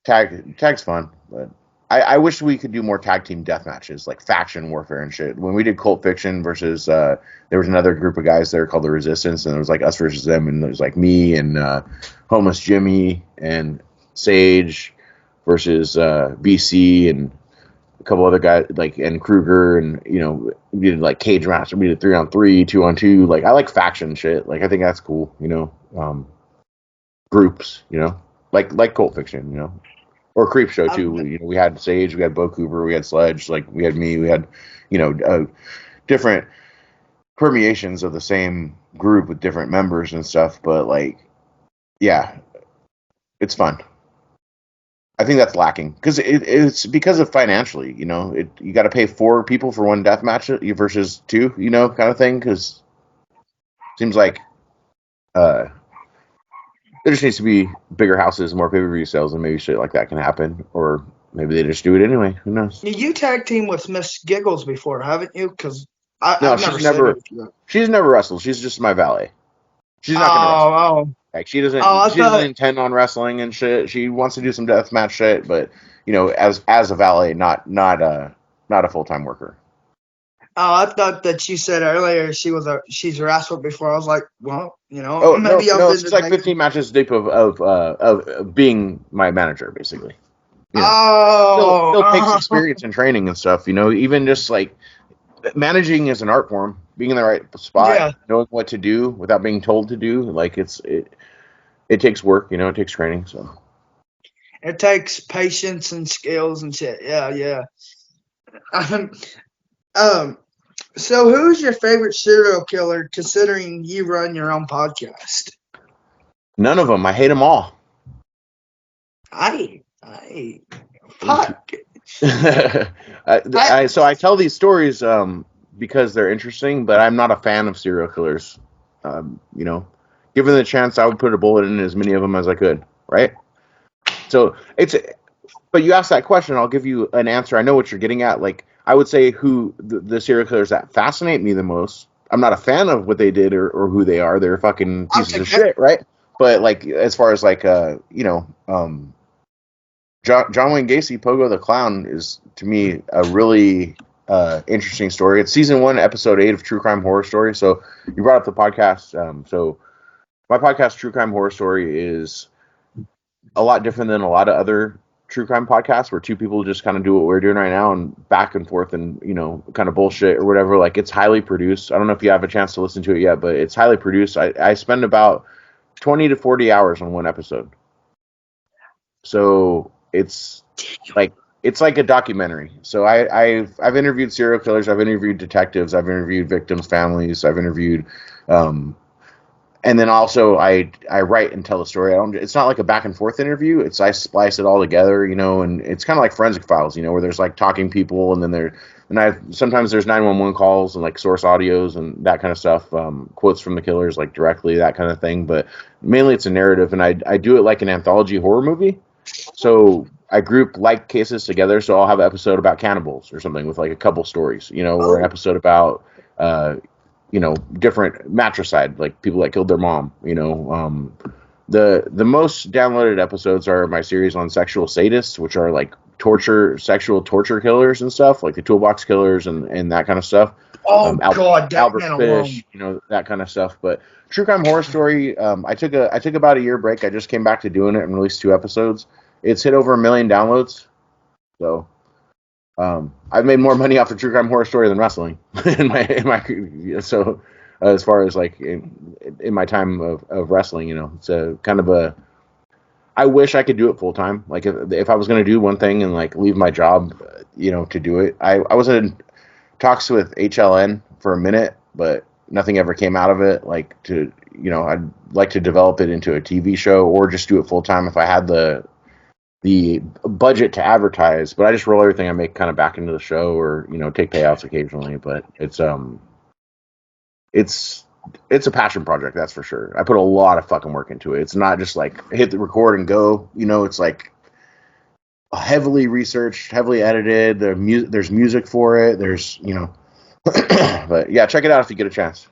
tag's fun. But I wish we could do more tag team death matches, like faction warfare and shit. When we did Cult Fiction versus there was another group of guys there called the Resistance, and it was like us versus them, and there was like me and Homeless Jimmy and Sage versus BC and a couple other guys like and Kruger, and you know we did like cage match. We did 3-on-3, 2-on-2. Like I like faction shit. Like I think that's cool. You know, groups. You know, like Cult Fiction. You know. Or Creep Show too. You know, we had Sage, we had Bo Cooper, we had Sledge, like we had me, we had, you know, different permeations of the same group with different members and stuff. But like, yeah, it's fun. I think that's lacking because it's because of financially. You know, you got to pay 4 people for one death match versus 2. You know, kind of thing. Because seems like there just needs to be bigger houses, more pay-per-view sales, and maybe shit like that can happen. Or maybe they just do it anyway. Who knows? You tag team with Miss Giggles before, haven't you? Because No, I've never seen her. she's never wrestled. She's just my valet. She's not gonna wrestle. Oh, Like she oh! I doesn't thought, intend on wrestling and shit. She wants to do some deathmatch shit, but you know, as a valet, not a full time worker. I thought that you said earlier she's wrestled before. I was like, well, Oh maybe I've no, been she's like to. 15 matches deep of being my manager, basically. You know, still takes Oh, experience and training and stuff. You know, even just like managing is an art form. Being in the right spot, yeah. knowing what to do without being told to do, like it takes work. You know, it takes training. So. It takes patience and skills and shit. Yeah, yeah. Um, um, so who's your favorite serial killer considering you run your own podcast? None of them. I hate them all. I fuck. So I tell these stories because they're interesting, but I'm not a fan of serial killers. You know, given the chance, I would put a bullet in as many of them as I could. Right. So but you asked that question, I'll give you an answer. I know what you're getting at. Like I would say who the serial killers that fascinate me the most. I'm not a fan of what they did or who they are. They're fucking I'll pieces take of that. shit, right? But like as far as like you know, John Wayne Gacy, Pogo the Clown, is to me a really interesting story. It's season 1, episode 8 of True Crime Horror Story. So you brought up the podcast. So my podcast, True Crime Horror Story, is a lot different than a lot of other true crime podcasts where 2 people just kind of do what we're doing right now and back and forth and, you know, kind of bullshit or whatever. Like it's highly produced. I don't know if you have a chance to listen to it yet, but it's highly produced. I spend about 20 to 40 hours on one episode. So it's like a documentary. So I've interviewed serial killers, I've interviewed detectives, I've interviewed victims' families, I've interviewed, and then also I write and tell the story. I don't. It's not like a back and forth interview. It's I splice it all together, you know, and it's kind of like Forensic Files, you know, where there's like talking people, and then sometimes there's 911 calls and like source audios and that kind of stuff, quotes from the killers like directly, that kind of thing. But mainly it's a narrative, and I do it like an anthology horror movie. So I group like cases together. So I'll have an episode about cannibals or something with like a couple stories, you know, or an Oh, episode about, you know, different matricide, like people that killed their mom, you know. The most downloaded episodes are my series on sexual sadists, which are like sexual torture killers and stuff, like the toolbox killers and that kind of stuff. oh God, that Albert man alone. Fish, you know, that kind of stuff. But True Crime Horror Story, I took about a year break. I just came back to doing it and released 2 episodes. It's hit over 1 million downloads. So I've made more money off of True Crime Horror Story than wrestling so as far as like in my time of wrestling, you know, it's a kind of a. I wish I could do it full time. Like if I was going to do one thing and like leave my job, you know, to do it. I was in talks with HLN for a minute, but nothing ever came out of it. Like you know, I'd like to develop it into a TV show or just do it full time if I had the budget to advertise. But I just roll everything I make kind of back into the show, or you know, take payouts occasionally. But it's it's a passion project, that's for sure. I put a lot of fucking work into it. It's not just like hit the record and go. It's like heavily researched, heavily edited. There's music for it. But yeah, check it out if you get a chance.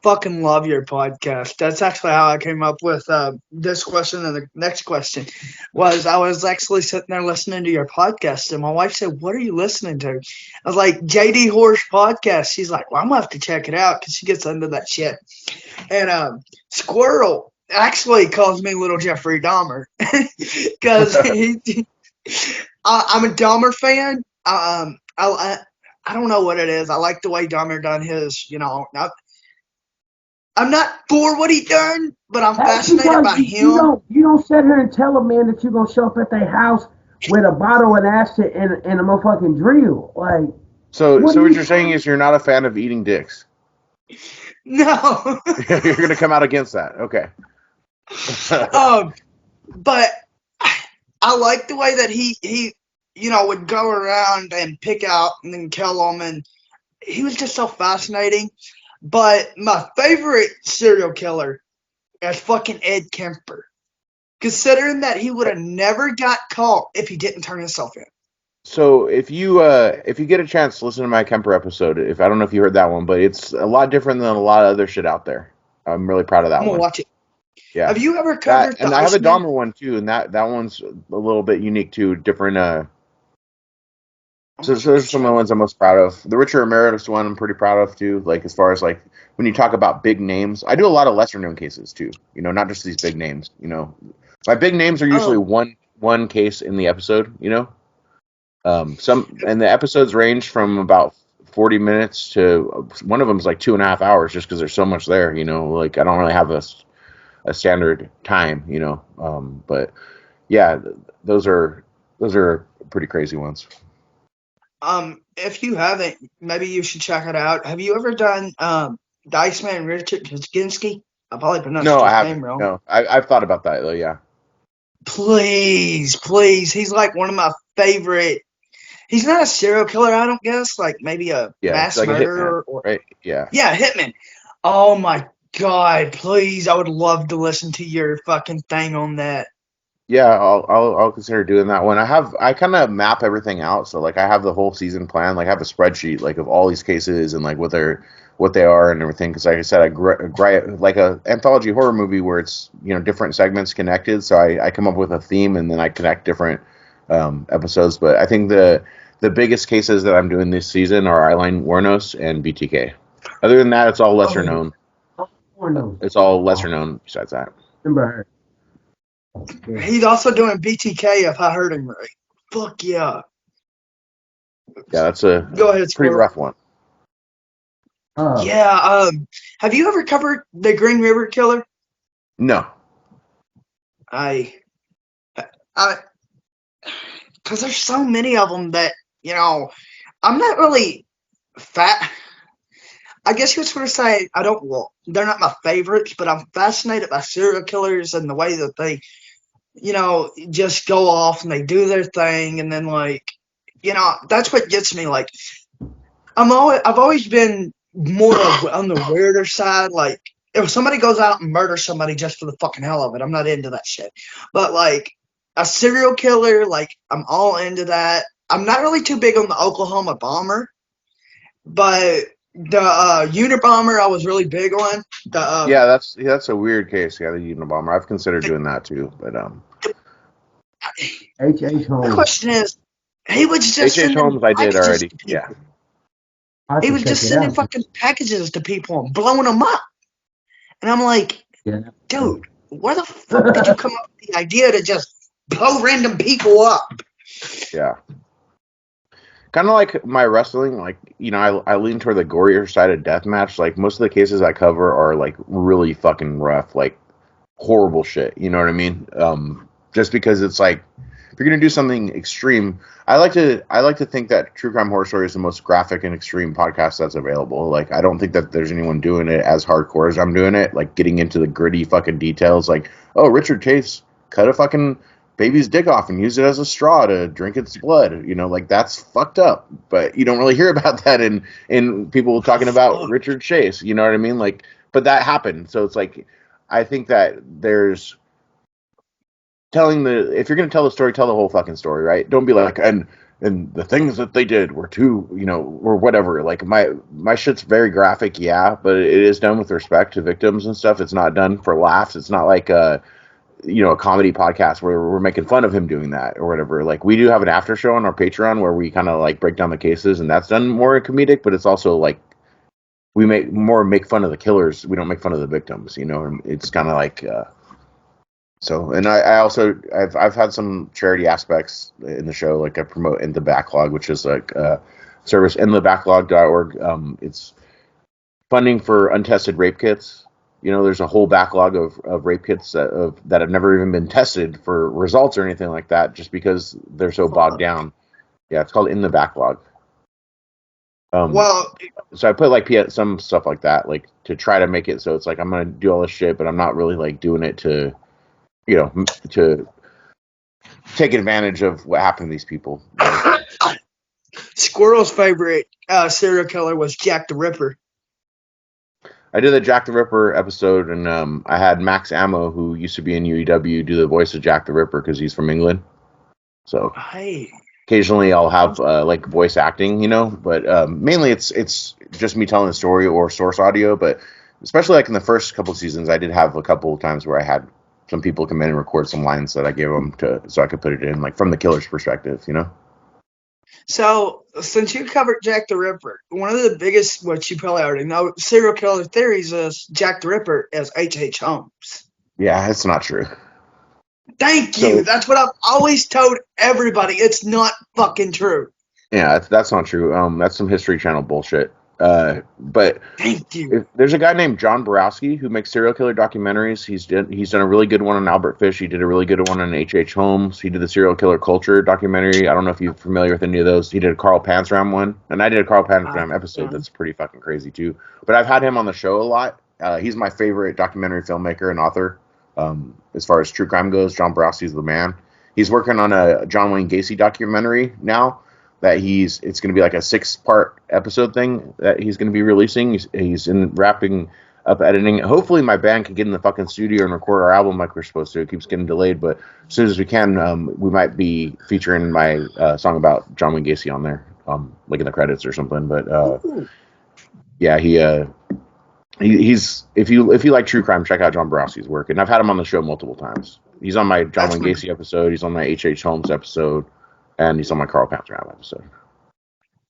Fucking love your podcast. That's actually how I came up with this question, and the next question was I was actually sitting there listening to your podcast, and my wife said, "What are you listening to?" I was like, "JD Horse podcast." She's like, "Well, I'm gonna have to check it out," because she gets into that shit. And Squirrel actually calls me Little Jeffrey Dahmer because I'm a Dahmer fan. I don't know what it is. I like the way Dahmer done his. I'm not for what he done, but I'm That's fascinated because by you him. don't sit here and tell a man that you're gonna show up at their house with a bottle of acid and a motherfucking drill. Like, So what what are you're saying is you're not a fan of eating dicks. No. You're gonna come out against that. Okay. But I like the way that he would go around and pick out and then kill them, and he was just so fascinating. But my favorite serial killer is fucking Ed Kemper, considering that he would have never got caught if he didn't turn himself in. So if you get a chance to listen to my Kemper episode, if I don't know if you heard that one, but it's a lot different than a lot of other shit out there. I'm really proud of that I'm gonna one. watch it. Yeah. Have you ever That covered the and I have a Iceman? Dahmer one too, and that one's a little bit unique too, different. So those are some of the ones I'm most proud of. The Richard Emeritus one I'm pretty proud of too. Like as far as like when you talk about big names, I do a lot of lesser known cases too. Not just these big names. My big names are usually Oh, one case in the episode. Some and the episodes range from about 40 minutes to one of them is like 2.5 hours, just because there's so much there. Like I don't really have a standard time. But yeah, those are pretty crazy ones. if you haven't, maybe you should check it out. Have you ever done the Iceman Richard Kaczynski? I probably pronounced No, I his haven't. name wrong. No, I've thought about that though. Yeah, Please, please. He's like one of my favorite. He's not a serial killer, I don't guess. Like maybe a yeah, it's mass like a hitman, murderer or right? Yeah, yeah, hitman. Oh my god, please! I would love to listen to your fucking thing on that. yeah. I'll consider doing that one. I kind of map everything out, so like I have the whole season plan. Like I have a spreadsheet like of all these cases and like what they are and everything. Because like I said, like a anthology horror movie where it's different segments connected. So I come up with a theme and then I connect different episodes. But I think the biggest cases that I'm doing this season are Eileen Warnos and BTK. Other than that, it's all lesser Oh, known. pornos? It's all lesser known besides that. Remember her? Yeah. he's also doing BTK if I heard him right. Fuck yeah. Yeah, that's a Go ahead, pretty Squirrel. rough one. Uh, Yeah, have you ever covered the Green River Killer? No. I, I, because there's so many of them that, I'm not really fat. I guess you would sort of say I don't. Well, they're not my favorites, but I'm fascinated by serial killers and the way that they, just go off and they do their thing, and then that's what gets me. Like I've always been more on the weirder side. Like if somebody goes out and murders somebody just for the fucking hell of it, I'm not into that shit. But like a serial killer, like I'm all into that. I'm not really too big on the Oklahoma bomber, but the Unabomber I was really big on. Yeah, that's a weird case. Yeah, the Unabomber. I've considered The, doing that too, but H.H. the Holmes. question is, he was just H.H. sending Holmes I did packages already. to Yeah. people. I have He to was check just it sending out. fucking packages to people and blowing them up. And I'm like, Yeah. dude, where the fuck did you come up with the idea to just blow random people up? Yeah. Kind of like my wrestling, like I lean toward the gorier side of deathmatch. Like most of the cases I cover are like really fucking rough, like horrible shit. You know what I mean? Just because it's like if you're gonna do something extreme, I like to think that True Crime Horror Story is the most graphic and extreme podcast that's available. Like I don't think that there's anyone doing it as hardcore as I'm doing it. Like getting into the gritty fucking details. Like Richard Chase cut a fucking baby's dick off and use it as a straw to drink its blood. Like that's fucked up. But you don't really hear about that in people talking about Fuck. Richard Chase. You know what I mean? Like but that happened. So it's like, I think that there's if you're going to tell the story, tell the whole fucking story, right? Don't be like, and the things that they did were too, or whatever. Like my shit's very graphic, yeah, but it is done with respect to victims and stuff. It's not done for laughs. It's not like a comedy podcast where we're making fun of him doing that or whatever. Like, we do have an after show on our Patreon where we kind of like break down the cases, and that's done more comedic, but it's also like we make fun of the killers. We don't make fun of the victims, and it's kind of like, so, and I also, I've had some charity aspects in the show. Like, I promote In the Backlog, which is like service, inthebacklog.org. It's funding for untested rape kits. There's a whole backlog of rape kits that have never even been tested for results or anything like that, just because they're so bogged down. Yeah, it's called In the Backlog. Well, So I put like some stuff like that, like to try to make it so it's like I'm gonna do all this shit, but I'm not really like doing it to, to take advantage of what happened to these people. Squirrel's favorite serial killer was Jack the Ripper. I did a Jack the Ripper episode, and I had Max Ammo, who used to be in UEW, do the voice of Jack the Ripper because he's from England. So occasionally I'll have like voice acting, but mainly it's just me telling the story or source audio. But especially like in the first couple of seasons, I did have a couple of times where I had some people come in and record some lines that I gave them so I could put it in like from the killer's perspective, So, since you covered Jack the Ripper, one of the biggest, what you probably already know, serial killer theories is Jack the Ripper as H.H. Holmes. Yeah, it's not true. Thank you. That's what I've always told everybody. It's not fucking true. Yeah, that's not true. That's some History Channel bullshit. But thank you. There's a guy named John Borowski who makes serial killer documentaries. He's done a really good one on Albert Fish. He did a really good one on H.H. Holmes. He did the serial killer culture documentary. I don't know if you're familiar with any of those. He did a Carl Panzram one, and I did a Carl Panzram episode that's pretty fucking crazy too. But I've had him on the show a lot. He's my favorite documentary filmmaker and author. As far as true crime goes, John Borowski's the man. He's working on a John Wayne Gacy documentary now. That it's going to be like a 6-part episode thing that he's going to be releasing. He's wrapping up editing. Hopefully my band can get in the fucking studio and record our album like we're supposed to. It keeps getting delayed, but as soon as we can, we might be featuring my song about John Wayne Gacy on there, like in the credits or something. But yeah, he's if you like true crime, check out John Borowski's work. And I've had him on the show multiple times. He's on my John Wayne Gacy episode. He's on my H.H. Holmes episode. And he's on my Carl Panzram episode.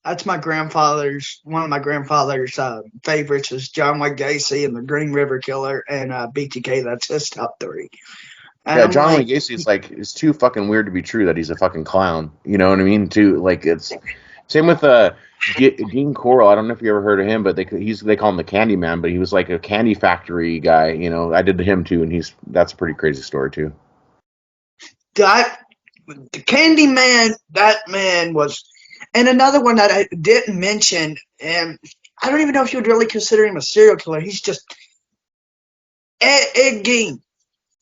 That's one of my grandfather's favorites is John Wayne Gacy and the Green River Killer and BTK. That's his top 3. And yeah, John Wayne Gacy is like, it's too fucking weird to be true that he's a fucking clown. You know what I mean? Too like it's same with Dean Corll. I don't know if you ever heard of him, but they call him the Candy Man, but he was like a candy factory guy. I did to him too, and that's a pretty crazy story too. The Candy Man, that man was, and another one that I didn't mention, and I don't even know if you would really consider him a serial killer. He's just Ed Gein.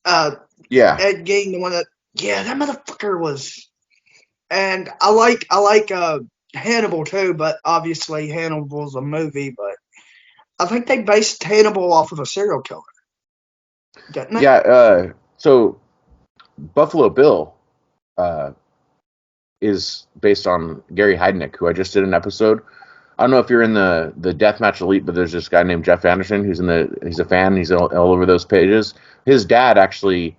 Yeah. Ed Gein, the one that motherfucker was, and I like Hannibal too, but obviously Hannibal's a movie, but I think they based Hannibal off of a serial killer. Didn't they? Yeah. So Buffalo Bill. Is based on Gary Heidnik, who I just did an episode. I don't know if you're in the Deathmatch Elite, but there's this guy named Jeff Anderson who's he's a fan. He's all over those pages. His dad actually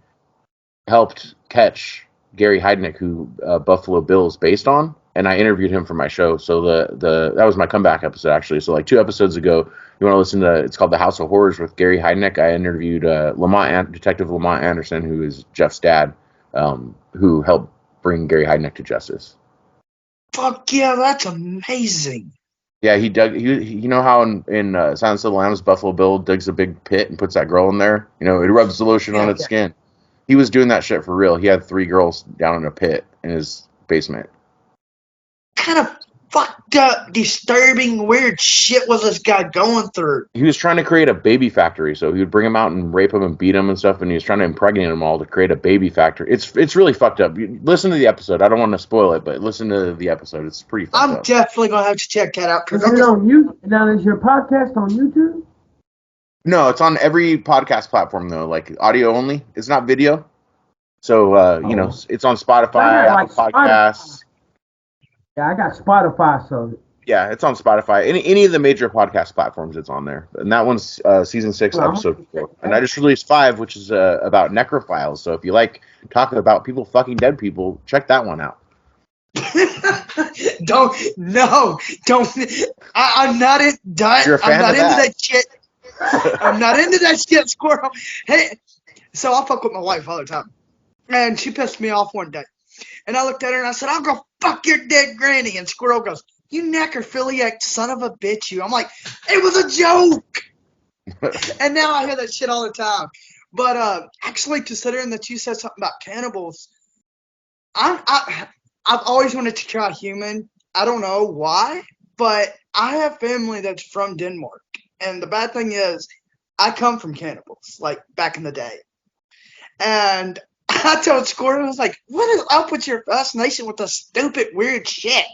helped catch Gary Heidnik, who Buffalo Bill is based on, and I interviewed him for my show. So that was my comeback episode actually. So like 2 episodes ago, you want to listen to? It's called The House of Horrors with Gary Heidnik. I interviewed Detective Lamont Anderson, who is Jeff's dad, who helped bring Gary Heidnik to justice. Fuck yeah, that's amazing. Yeah, he dug. You know how in Silence of the Lambs, Buffalo Bill digs a big pit and puts that girl in there. It rubs the lotion on its skin. He was doing that shit for real. He had 3 girls down in a pit in his basement. Kind of fucked up, disturbing, weird shit was this guy going through? He was trying to create a baby factory, so he would bring them out and rape them and beat them and stuff, and he was trying to impregnate them all to create a baby factory. It's really fucked up. Listen to the episode. I don't want to spoil it, but listen to the episode. It's pretty fucked up. I'm definitely going to have to check that out. Is it on YouTube? Now, is your podcast on YouTube? No, it's on every podcast platform though, like audio only. It's not video. So Oh, it's on I Spotify, got like Apple Spotify. Podcasts. Yeah, I got Spotify, so Yeah, it's on Spotify. Any of the major podcast platforms, it's on there. And that one's season 6, well, I'm gonna episode check 4. And I that. just released 5, which is about necrophiles. So if you like talking about people fucking dead people, check that one out. don't no don't I'm not in You're a I'm fan not of into that. that shit. I'm not into that shit, Squirrel. Hey, so I fuck with my wife all the time, and she pissed me off one day, and I looked at her and I said, "I'll go fuck your dead granny," and Squirrel goes, "You necrophiliac son of a bitch, you." I'm like, it was a joke, and now I hear that shit all the time. But actually, considering that you said something about cannibals, I've always wanted to try human. I don't know why, but I have family that's from Denmark, and the bad thing is, I come from cannibals, like back in the day. And I told Squirt, I was like, "What is up with your fascination with this stupid, weird shit?"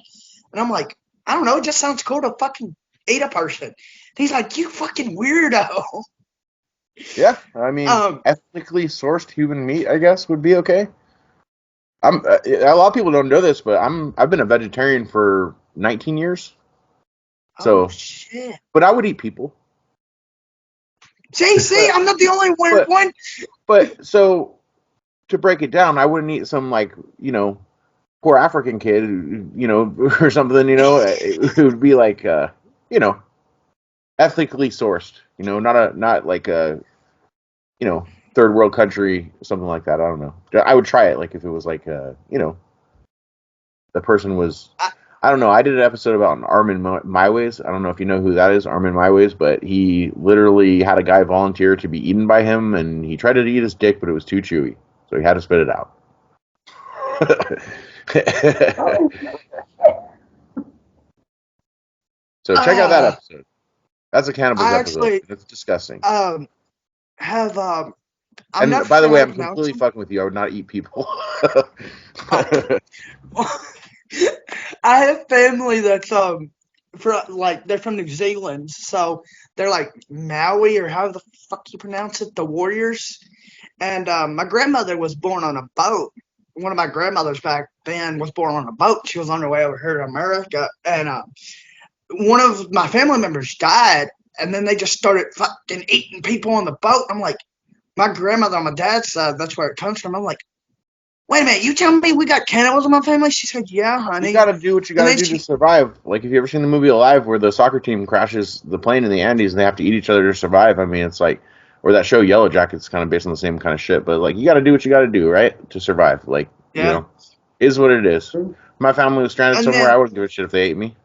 And I'm like, "I don't know. It just sounds cool to fucking eat a person." And he's like, "You fucking weirdo." Yeah, I mean, Um. ethically sourced human meat, I guess, would be okay. A lot of people don't know this, but I've been a vegetarian for 19 years. Oh So, shit. but I would eat people. JC, I'm not the only weird But one. so to break it down, I wouldn't eat some like poor African kid, or something, who would be like, you know, ethically sourced, not like a, third world country, something like that. I don't know. I would try it, like if it was like, the person was, I, I don't know. I did an episode about Armin Maiways. I don't know if you know who that is, Armin Maiways, but he literally had a guy volunteer to be eaten by him, and he tried to eat his dick, but it was too chewy, so he had to spit it out. Oh, So check out that uh, episode. That's a cannibals I episode. actually It's disgusting. have I'm not And by sure the how way, to I'm pronounce completely them. fucking with you. I would not eat people. Oh, I have family that's they're from New Zealand, so they're like Maui or how the fuck you pronounce it, the Warriors. And my grandmother was born on a boat. One of my grandmothers back then was born on a boat. She was on her way over here to America, and one of my family members died, and then they just started fucking eating people on the boat. I'm like, my grandmother on my dad's side, that's where it comes from. I'm like, wait a minute, you telling me we got cannibals in my family? She said, yeah, You honey. got to do what you got And to then do to she, survive. Like, if you ever seen the movie Alive, where the soccer team crashes the plane in the Andes and they have to eat each other to survive. I mean, it's like, or that show Yellow Jackets, kind of based on the same kind of shit. But like, you got to do what you got to do, right, to survive. Like, yeah. is what it is. If my family was stranded And somewhere, then, I wouldn't give a shit if they ate me.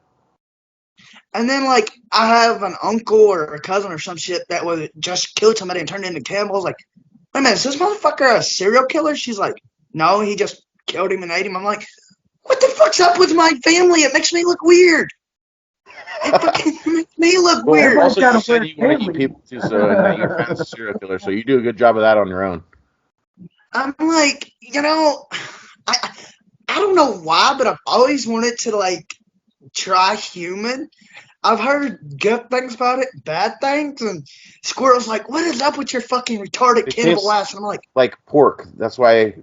like, I have an uncle or a cousin or some shit that would just kill somebody and turn into cannibals. Like, wait a minute, is this motherfucker a serial killer? She's like, no, he just killed him and ate him. I'm like, what the fuck's up with my family? It makes me look weird. It fucking makes me look Well, weird. everybody's also got you a said weird you want to eat family. people too, so and that you're a fantasy serial killer. So you do a good job of that on your own. I'm like, I I don't know why, but I've always wanted to like try human. I've heard good things about it, bad things, and Squirrel's like, "What is up with your fucking retarded It cannibal tastes ass?" And I'm like, like pork. That's why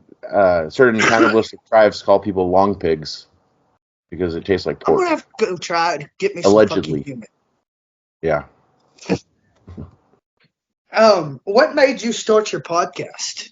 certain cannibalistic tribes call people long pigs, because it tastes like I'm gonna pork. have to go try to get me some fucking Allegedly. human. Yeah. What made you start your podcast?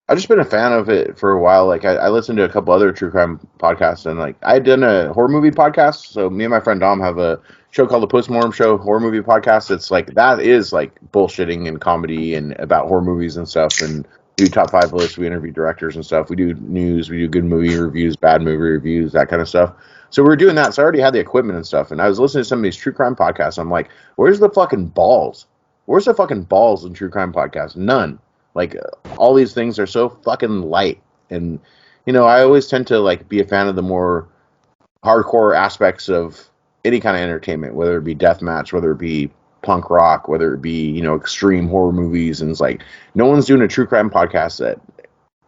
I've just been a fan of it for a while. Like I listened to a couple other true crime podcasts, and like I had done a horror movie podcast. So me and my friend Dom have a show called the Postmortem Show horror movie podcast. It's like that is like bullshitting and comedy and about horror movies and stuff. And we do top 5 lists. We interview directors and stuff. We do news. We do good movie reviews, bad movie reviews, that kind of stuff. So we were doing that. So I already had the equipment and stuff. And I was listening to some of these true crime podcasts. I'm like, where's the fucking balls? Where's the fucking balls in true crime podcasts? None. Like all these things are so fucking light, and I always tend to like be a fan of the more hardcore aspects of any kind of entertainment, whether it be deathmatch, whether it be punk rock, whether it be extreme horror movies. And it's like no one's doing a true crime podcast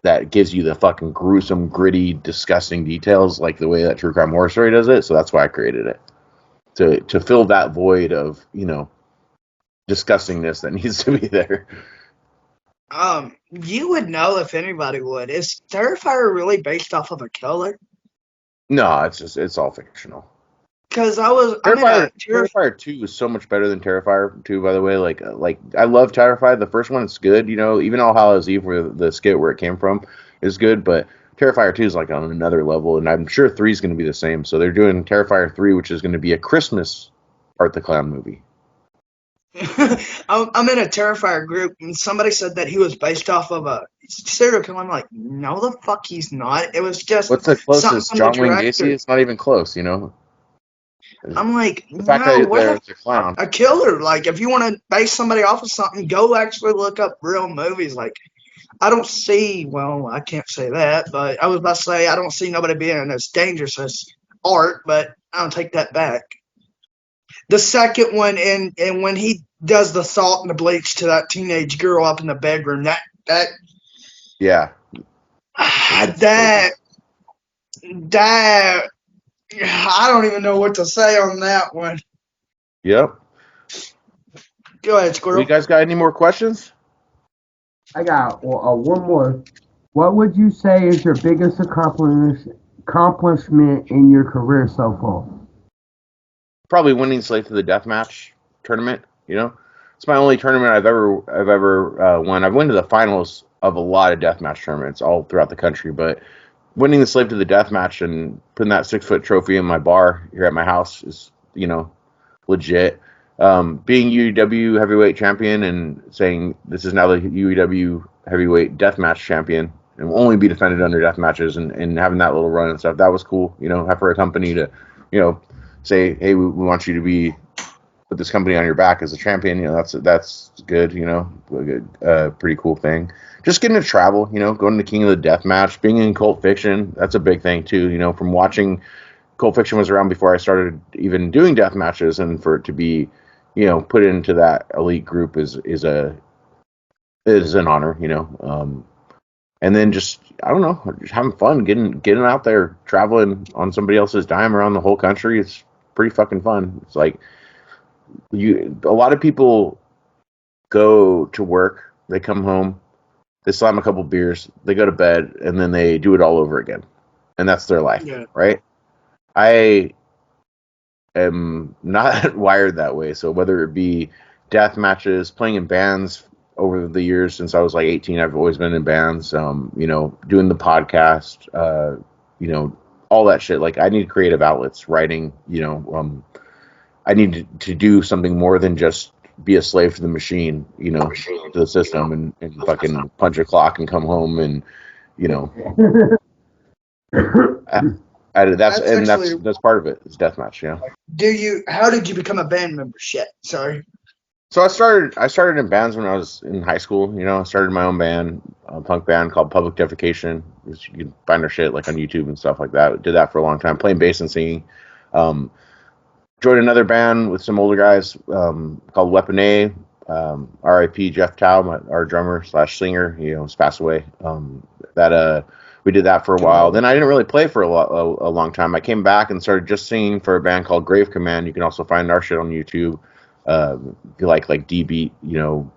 that gives you the fucking gruesome, gritty, disgusting details like the way that True Crime Horror Story does it. So that's why I created it, to fill that void of disgustingness that needs to be there. You would know if anybody would. Is Terrifier really based off of a killer? No, it's all fictional. Because I'm in a Terrifier 2 is so much better than Terrifier 2, by the way. Like I love Terrifier. The first one is good, you know, even All Hallows Eve, where the skit where it came from, is good, but Terrifier 2 is like on another level, and I'm sure 3 is going to be the same. So they're doing Terrifier 3, which is going to be a Christmas Art the Clown movie. I'm in a Terrifier group, and somebody said that he was based off of a serial killer. I'm like, no, the fuck, he's not. It was just What's the something closest? from the John Wayne Gacy? director. It's not even close, you know? I'm like, The fact no, that what they're a clown. a killer? Like, if you want to base somebody off of something, go actually look up real movies. Like, I don't see. Well, I can't say that, but I was about to say I don't see nobody being as dangerous as Art, but I'll take that back. The second one, and when he does the salt and the bleach to that teenage girl up in the bedroom, that Yeah. that that I don't even know what to say on that one. Yep. Go ahead, Well, Squirrel. you guys got any more questions? I got one more. What would you say is your biggest accomplishment in your career so far? Probably winning Slave to the Deathmatch tournament. You know, it's my only tournament I've ever won. I've won to the finals of a lot of deathmatch tournaments all throughout the country, but winning the Slave to the Deathmatch and putting that 6 foot trophy in my bar here at my house is, you know, legit. Being UEW heavyweight champion and saying this is now the UEW heavyweight deathmatch champion and will only be defended under death matches, and having that little run and stuff, that was cool. You know, have for a company to, you know, say, hey, we want you to be put this company on your back as a champion. You know, that's good. You know, a good, pretty cool thing. Just getting to travel. You know, going to King of the Death Match, being in Cult Fiction. That's a big thing too. You know, from watching Cult Fiction was around before I started even doing death matches, and for it to be, you know, put into that elite group is an honor. You know, and then just I don't know, just having fun, getting out there, traveling on somebody else's dime around the whole country. It's pretty fucking fun. It's like a lot of people go to work, they come home, they slam a couple beers, they go to bed, and then they do it all over again, and that's their life, Yeah. right? I am not wired that way. So whether it be death matches, playing in bands over the years since I was like 18, I've always been in bands. You know, doing the podcast, you know, all that shit. Like I need creative outlets, writing. You know, I need to do something more than just be a slave to the machine. You know, to the system, and fucking punch a clock and come home, and you know. That's That's and actually. that's part of it. It's deathmatch, you know. How did you become a band member? Shit, sorry. So I started in bands when I was in high school. You know, I started my own band, a punk band called Public Defecation. Which you can find our shit like on YouTube and stuff like that. Did that for a long time, playing bass and singing. Um, Joined another band with some older guys called Weapon A. R.I.P. Jeff Tao, our drummer slash singer. You know, has passed away. That we did that for a while. Then I didn't really play for a long time. I came back and started just singing for a band called Grave Command. You can also find our shit on YouTube. If you like D beat, you know,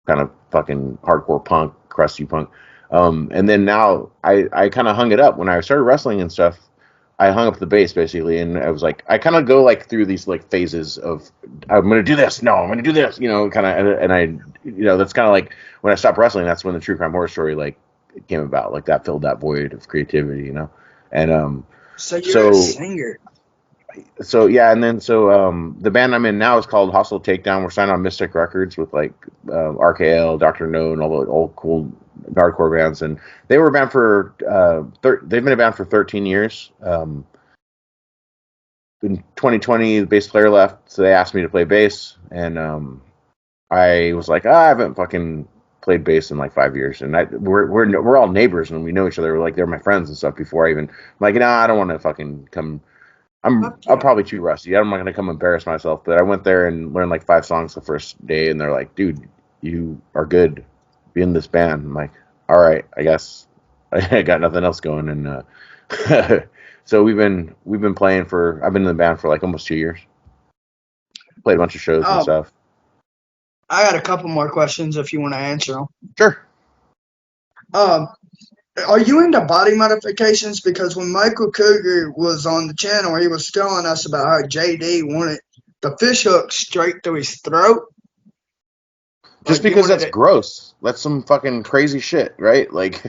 kind of fucking hardcore punk, crusty punk. And then now I kind of hung it up when I started wrestling and stuff. I hung up the bass basically, and I was like, I kind of go like through these like phases of I'm gonna do this, no, I'm gonna do this, you know, kind of, and I, you know, that's kind of like when I stopped wrestling, that's when the True Crime Horror Story like came about, like that filled that void of creativity, you know, and So you're a so singer. so yeah, and then the band I'm in now is called Hostile Takedown. We're signed on Mystic Records with like RKL, Doctor No, and all the old cool hardcore bands. And they were a band for they've been a band for 13 years. In 2020, the bass player left, so they asked me to play bass, and I was like, I haven't fucking played bass in like 5 years, and we're all neighbors and we know each other. We're like they're my friends and stuff. Before I even I'm like, nah, I don't want to fucking come. I'm Fuck I'm yeah. probably too rusty. I'm not gonna come embarrass myself. But I went there and learned like 5 songs the first day, and they're like, "Dude, you are good. Be in this band." I'm like, "All right, I guess I got nothing else going." And so we've been playing for. I've been in the band for like almost 2 years. Played a bunch of shows and Oh, stuff. I got a couple more questions if you want to answer them. Sure. Are you into body modifications? Because when Michael Cougar was on the channel, he was telling us about how JD wanted the fish hook straight through his throat. Just Like you because wanted that's it. gross. That's some fucking crazy shit, right? Like,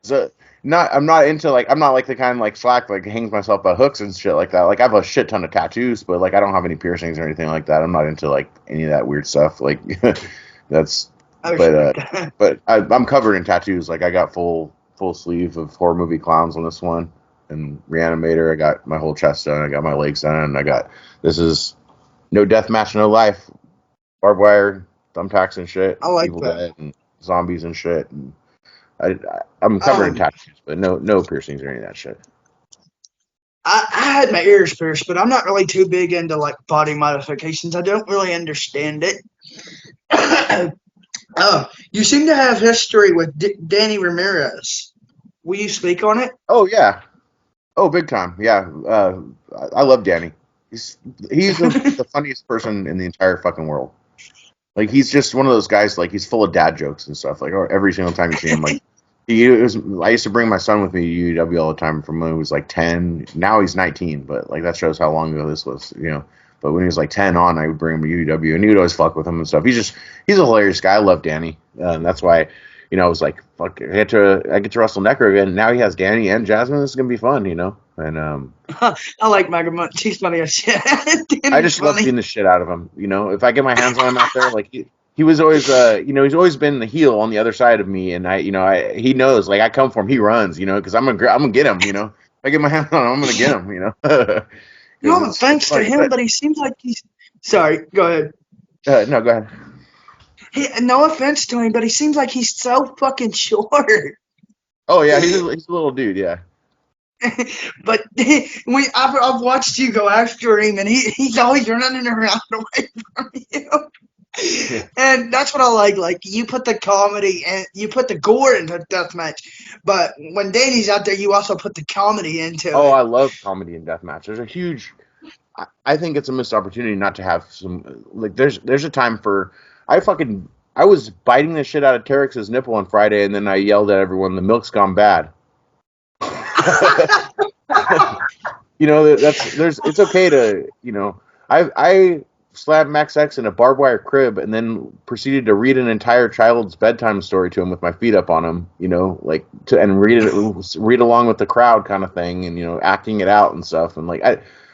so I'm not into like I'm not like the kind like slack like hangs myself by hooks and shit like that. Like I have a shit ton of tattoos, but like I don't have any piercings or anything like that. I'm not into like any of that weird stuff. Like that's I respect but I'm covered in tattoos. Like I got full sleeve of horror movie clowns on this one, and Reanimator. I got my whole chest done. I got my legs done. I got this is no death match, no life. Barbed wire, thumbtacks and shit, I like Evil that. Dead and zombies and shit. And I'm covered in Um, tattoos, but no piercings or any of that shit. I had my ears pierced, but I'm not really too big into like body modifications. I don't really understand it. You seem to have history with Danny Ramirez. Will you speak on it? Oh yeah, oh big time, yeah. I love Danny. He's the funniest person in the entire fucking world. Like he's just one of those guys. Like he's full of dad jokes and stuff. Like every single time you see him, like I used to bring my son with me to UW all the time from when he was like 10. Now he's 19, but like that shows how long ago this was, you know. But when he was like 10 on, I would bring him to UW, and he would always fuck with him and stuff. He's a hilarious guy. I love Danny, and that's why, you know, I was like, fuck, I get to wrestle Necro again. Now he has Danny and Jasmine. This is gonna be fun, you know. And I like Mega Munch. He's funny as shit. I Danny's just love funny. beating the shit out of him. You know, if I get my hands on him out there, like he was always, you know, he's always been the heel on the other side of me, and he knows, like I come for him, he runs, you know, because I'm gonna get him, you know. If I get my hands on him, I'm gonna get him, you know, because No it's offense to funny. him, but he seems like he's. Sorry, go ahead. No, go ahead. No offense to him, but he seems like he's so fucking short. Oh yeah, he's a little dude, yeah. But I've watched you go after him, and he's always running around away from you. Yeah. And that's what I like. Like you put the comedy and you put the gore into deathmatch, but when Danny's out there, you also put the comedy into Oh, it. I love comedy and deathmatch. There's a huge. I think it's a missed opportunity not to have some like. There's a time for. I was biting the shit out of Terex's nipple on Friday, and then I yelled at everyone, "The milk's gone bad." You know it's okay to I slapped Max X in a barbed wire crib and then proceeded to read an entire child's bedtime story to him with my feet up on him, you know, like to and read along with the crowd kind of thing, and you know, acting it out and stuff. And like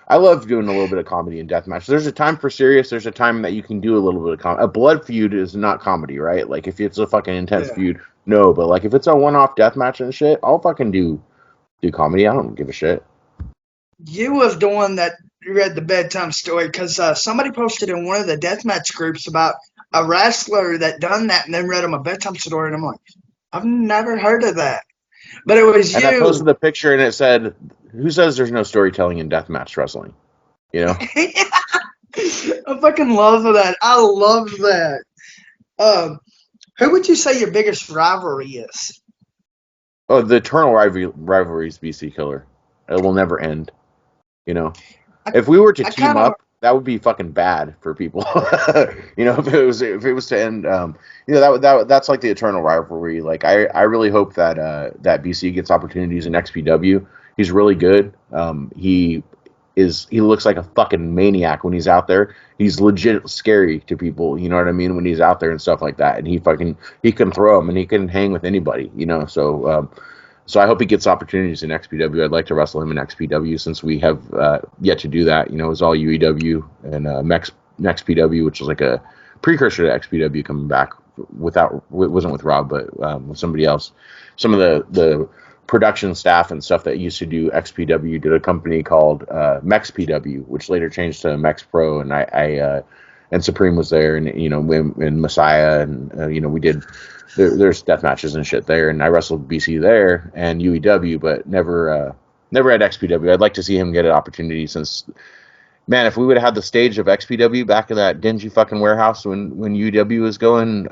I love doing a little bit of comedy in deathmatch. There's a time for serious. There's a time that you can do a little bit of comedy. A blood feud is not comedy, right? Like if it's a fucking intense Yeah. feud, no. But like if it's a one-off deathmatch and shit, I'll fucking do comedy. I don't give a shit. You was the one that read the bedtime story because somebody posted in one of the deathmatch groups about a wrestler that done that and then read him a bedtime story, and I'm like, I've never heard of that. But it was And I posted you. the picture and it said, "Who says there's no storytelling in deathmatch wrestling?" You know? I fucking love that. I love that. Um, who would you say your biggest rivalry is? Oh, the eternal rivalry is BC Killer. It will never end. You know? I, If we were to I team kind of up, that would be fucking bad for people. You know, if it was to end, you know, that's like the eternal rivalry. Like I really hope that that BC gets opportunities in XPW. He's really good. He looks like a fucking maniac when he's out there. He's legit scary to people, you know what I mean, when he's out there and stuff like that. And he can throw them and he can hang with anybody, you know. So I hope he gets opportunities in XPW. I'd like to wrestle him in XPW since we have yet to do that. You know, it was all UEW and XPW, which was like a precursor to XPW coming back without, it wasn't with Rob, but with somebody else. Some of the production staff and stuff that used to do XPW did a company called MexPW, which later changed to Mex Pro, and I and Supreme was there, and you know, and Messiah, and you know, we did. There's death matches and shit there, and I wrestled BC there and UEW, but never at XPW. I'd like to see him get an opportunity since, man, if we would have had the stage of XPW back in that dingy fucking warehouse when UEW was going,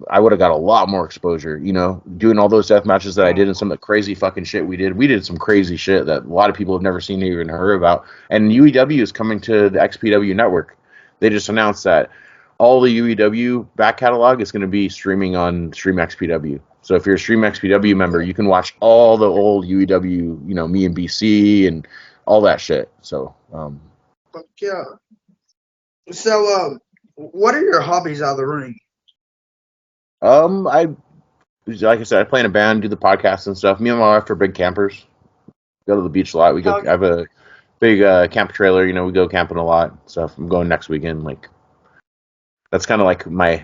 I would have got a lot more exposure, you know, doing all those death matches that I did and some of the crazy fucking shit we did. We did some crazy shit that a lot of people have never seen or even heard about. And UEW is coming to the XPW network. They just announced that all the UEW back catalog is going to be streaming on Stream XPW. So if you're a Stream XPW member, you can watch all the old UEW, me and BC and all that shit. So, Yeah. So, what are your hobbies out of the ring? like I said, I play in a band, do the podcasts and stuff. Me and my wife are big campers. Go to the beach a lot. I have a big camper trailer. We go camping a lot. Stuff. I'm going next weekend. Like, that's kind of like my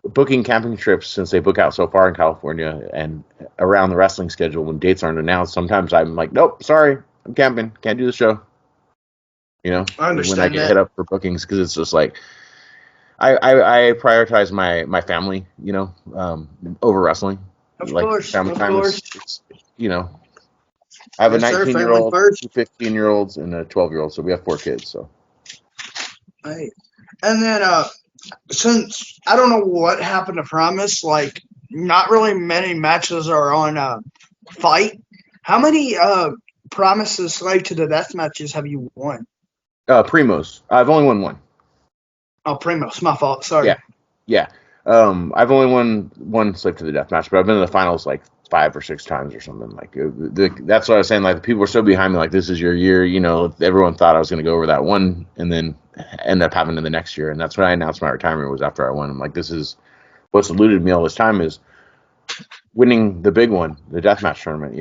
booking camping trips, since they book out so far in California and around the wrestling schedule when dates aren't announced. Sometimes I'm like, nope, sorry, I'm camping, can't do the show. I understand when I get that. hit up for bookings, because it's just like I prioritize my family, over wrestling. Of Like, course, family of time course. is, I have a Yes, sir. Family 19-year-old, first. 2 15-year-olds, and a 12-year-old, so we have 4 kids. So Right. And then, since I don't know what happened to Promise, like, not really many matches are on Fight. How many Promises like to the death matches have you won? Primos, I've only won one. Oh, Primos, my fault. Sorry. Yeah. I've only won one slip to the death match, but I've been in the finals like 5 or 6 times or something. Like, that's what I was saying. Like, the people were so behind me. Like, this is your year. Everyone thought I was going to go over that one, and then end up having it the next year. And that's when I announced my retirement, was after I won. I'm like, this is what's eluded me all this time, is winning the big one, the deathmatch tournament.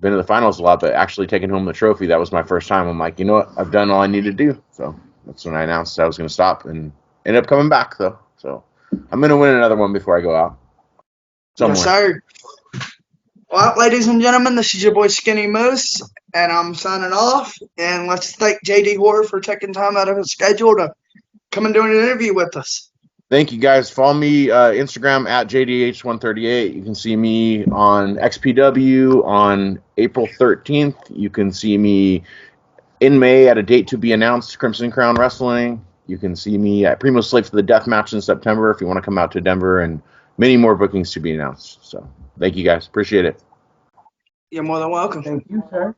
Been to the finals a lot, but actually taking home the trophy, that was my first time. I'm like, you know what? I've done all I need to do. So that's when I announced I was going to stop, and ended up coming back though. So I'm going to win another one before I go out somewhere. Yes, sir. Well, ladies and gentlemen, this is your boy Skinny Moose, and I'm signing off. And let's thank JD Horror for taking time out of his schedule to come and do an interview with us. Thank you, guys. Follow me Instagram at JDH138. You can see me on XPW on April 13th. You can see me in May at a date to be announced, Crimson Crown Wrestling. You can see me at Primo Slave for the Death Match in September if you want to come out to Denver, and many more bookings to be announced. So thank you, guys. Appreciate it. You're more than welcome. Thank you, sir.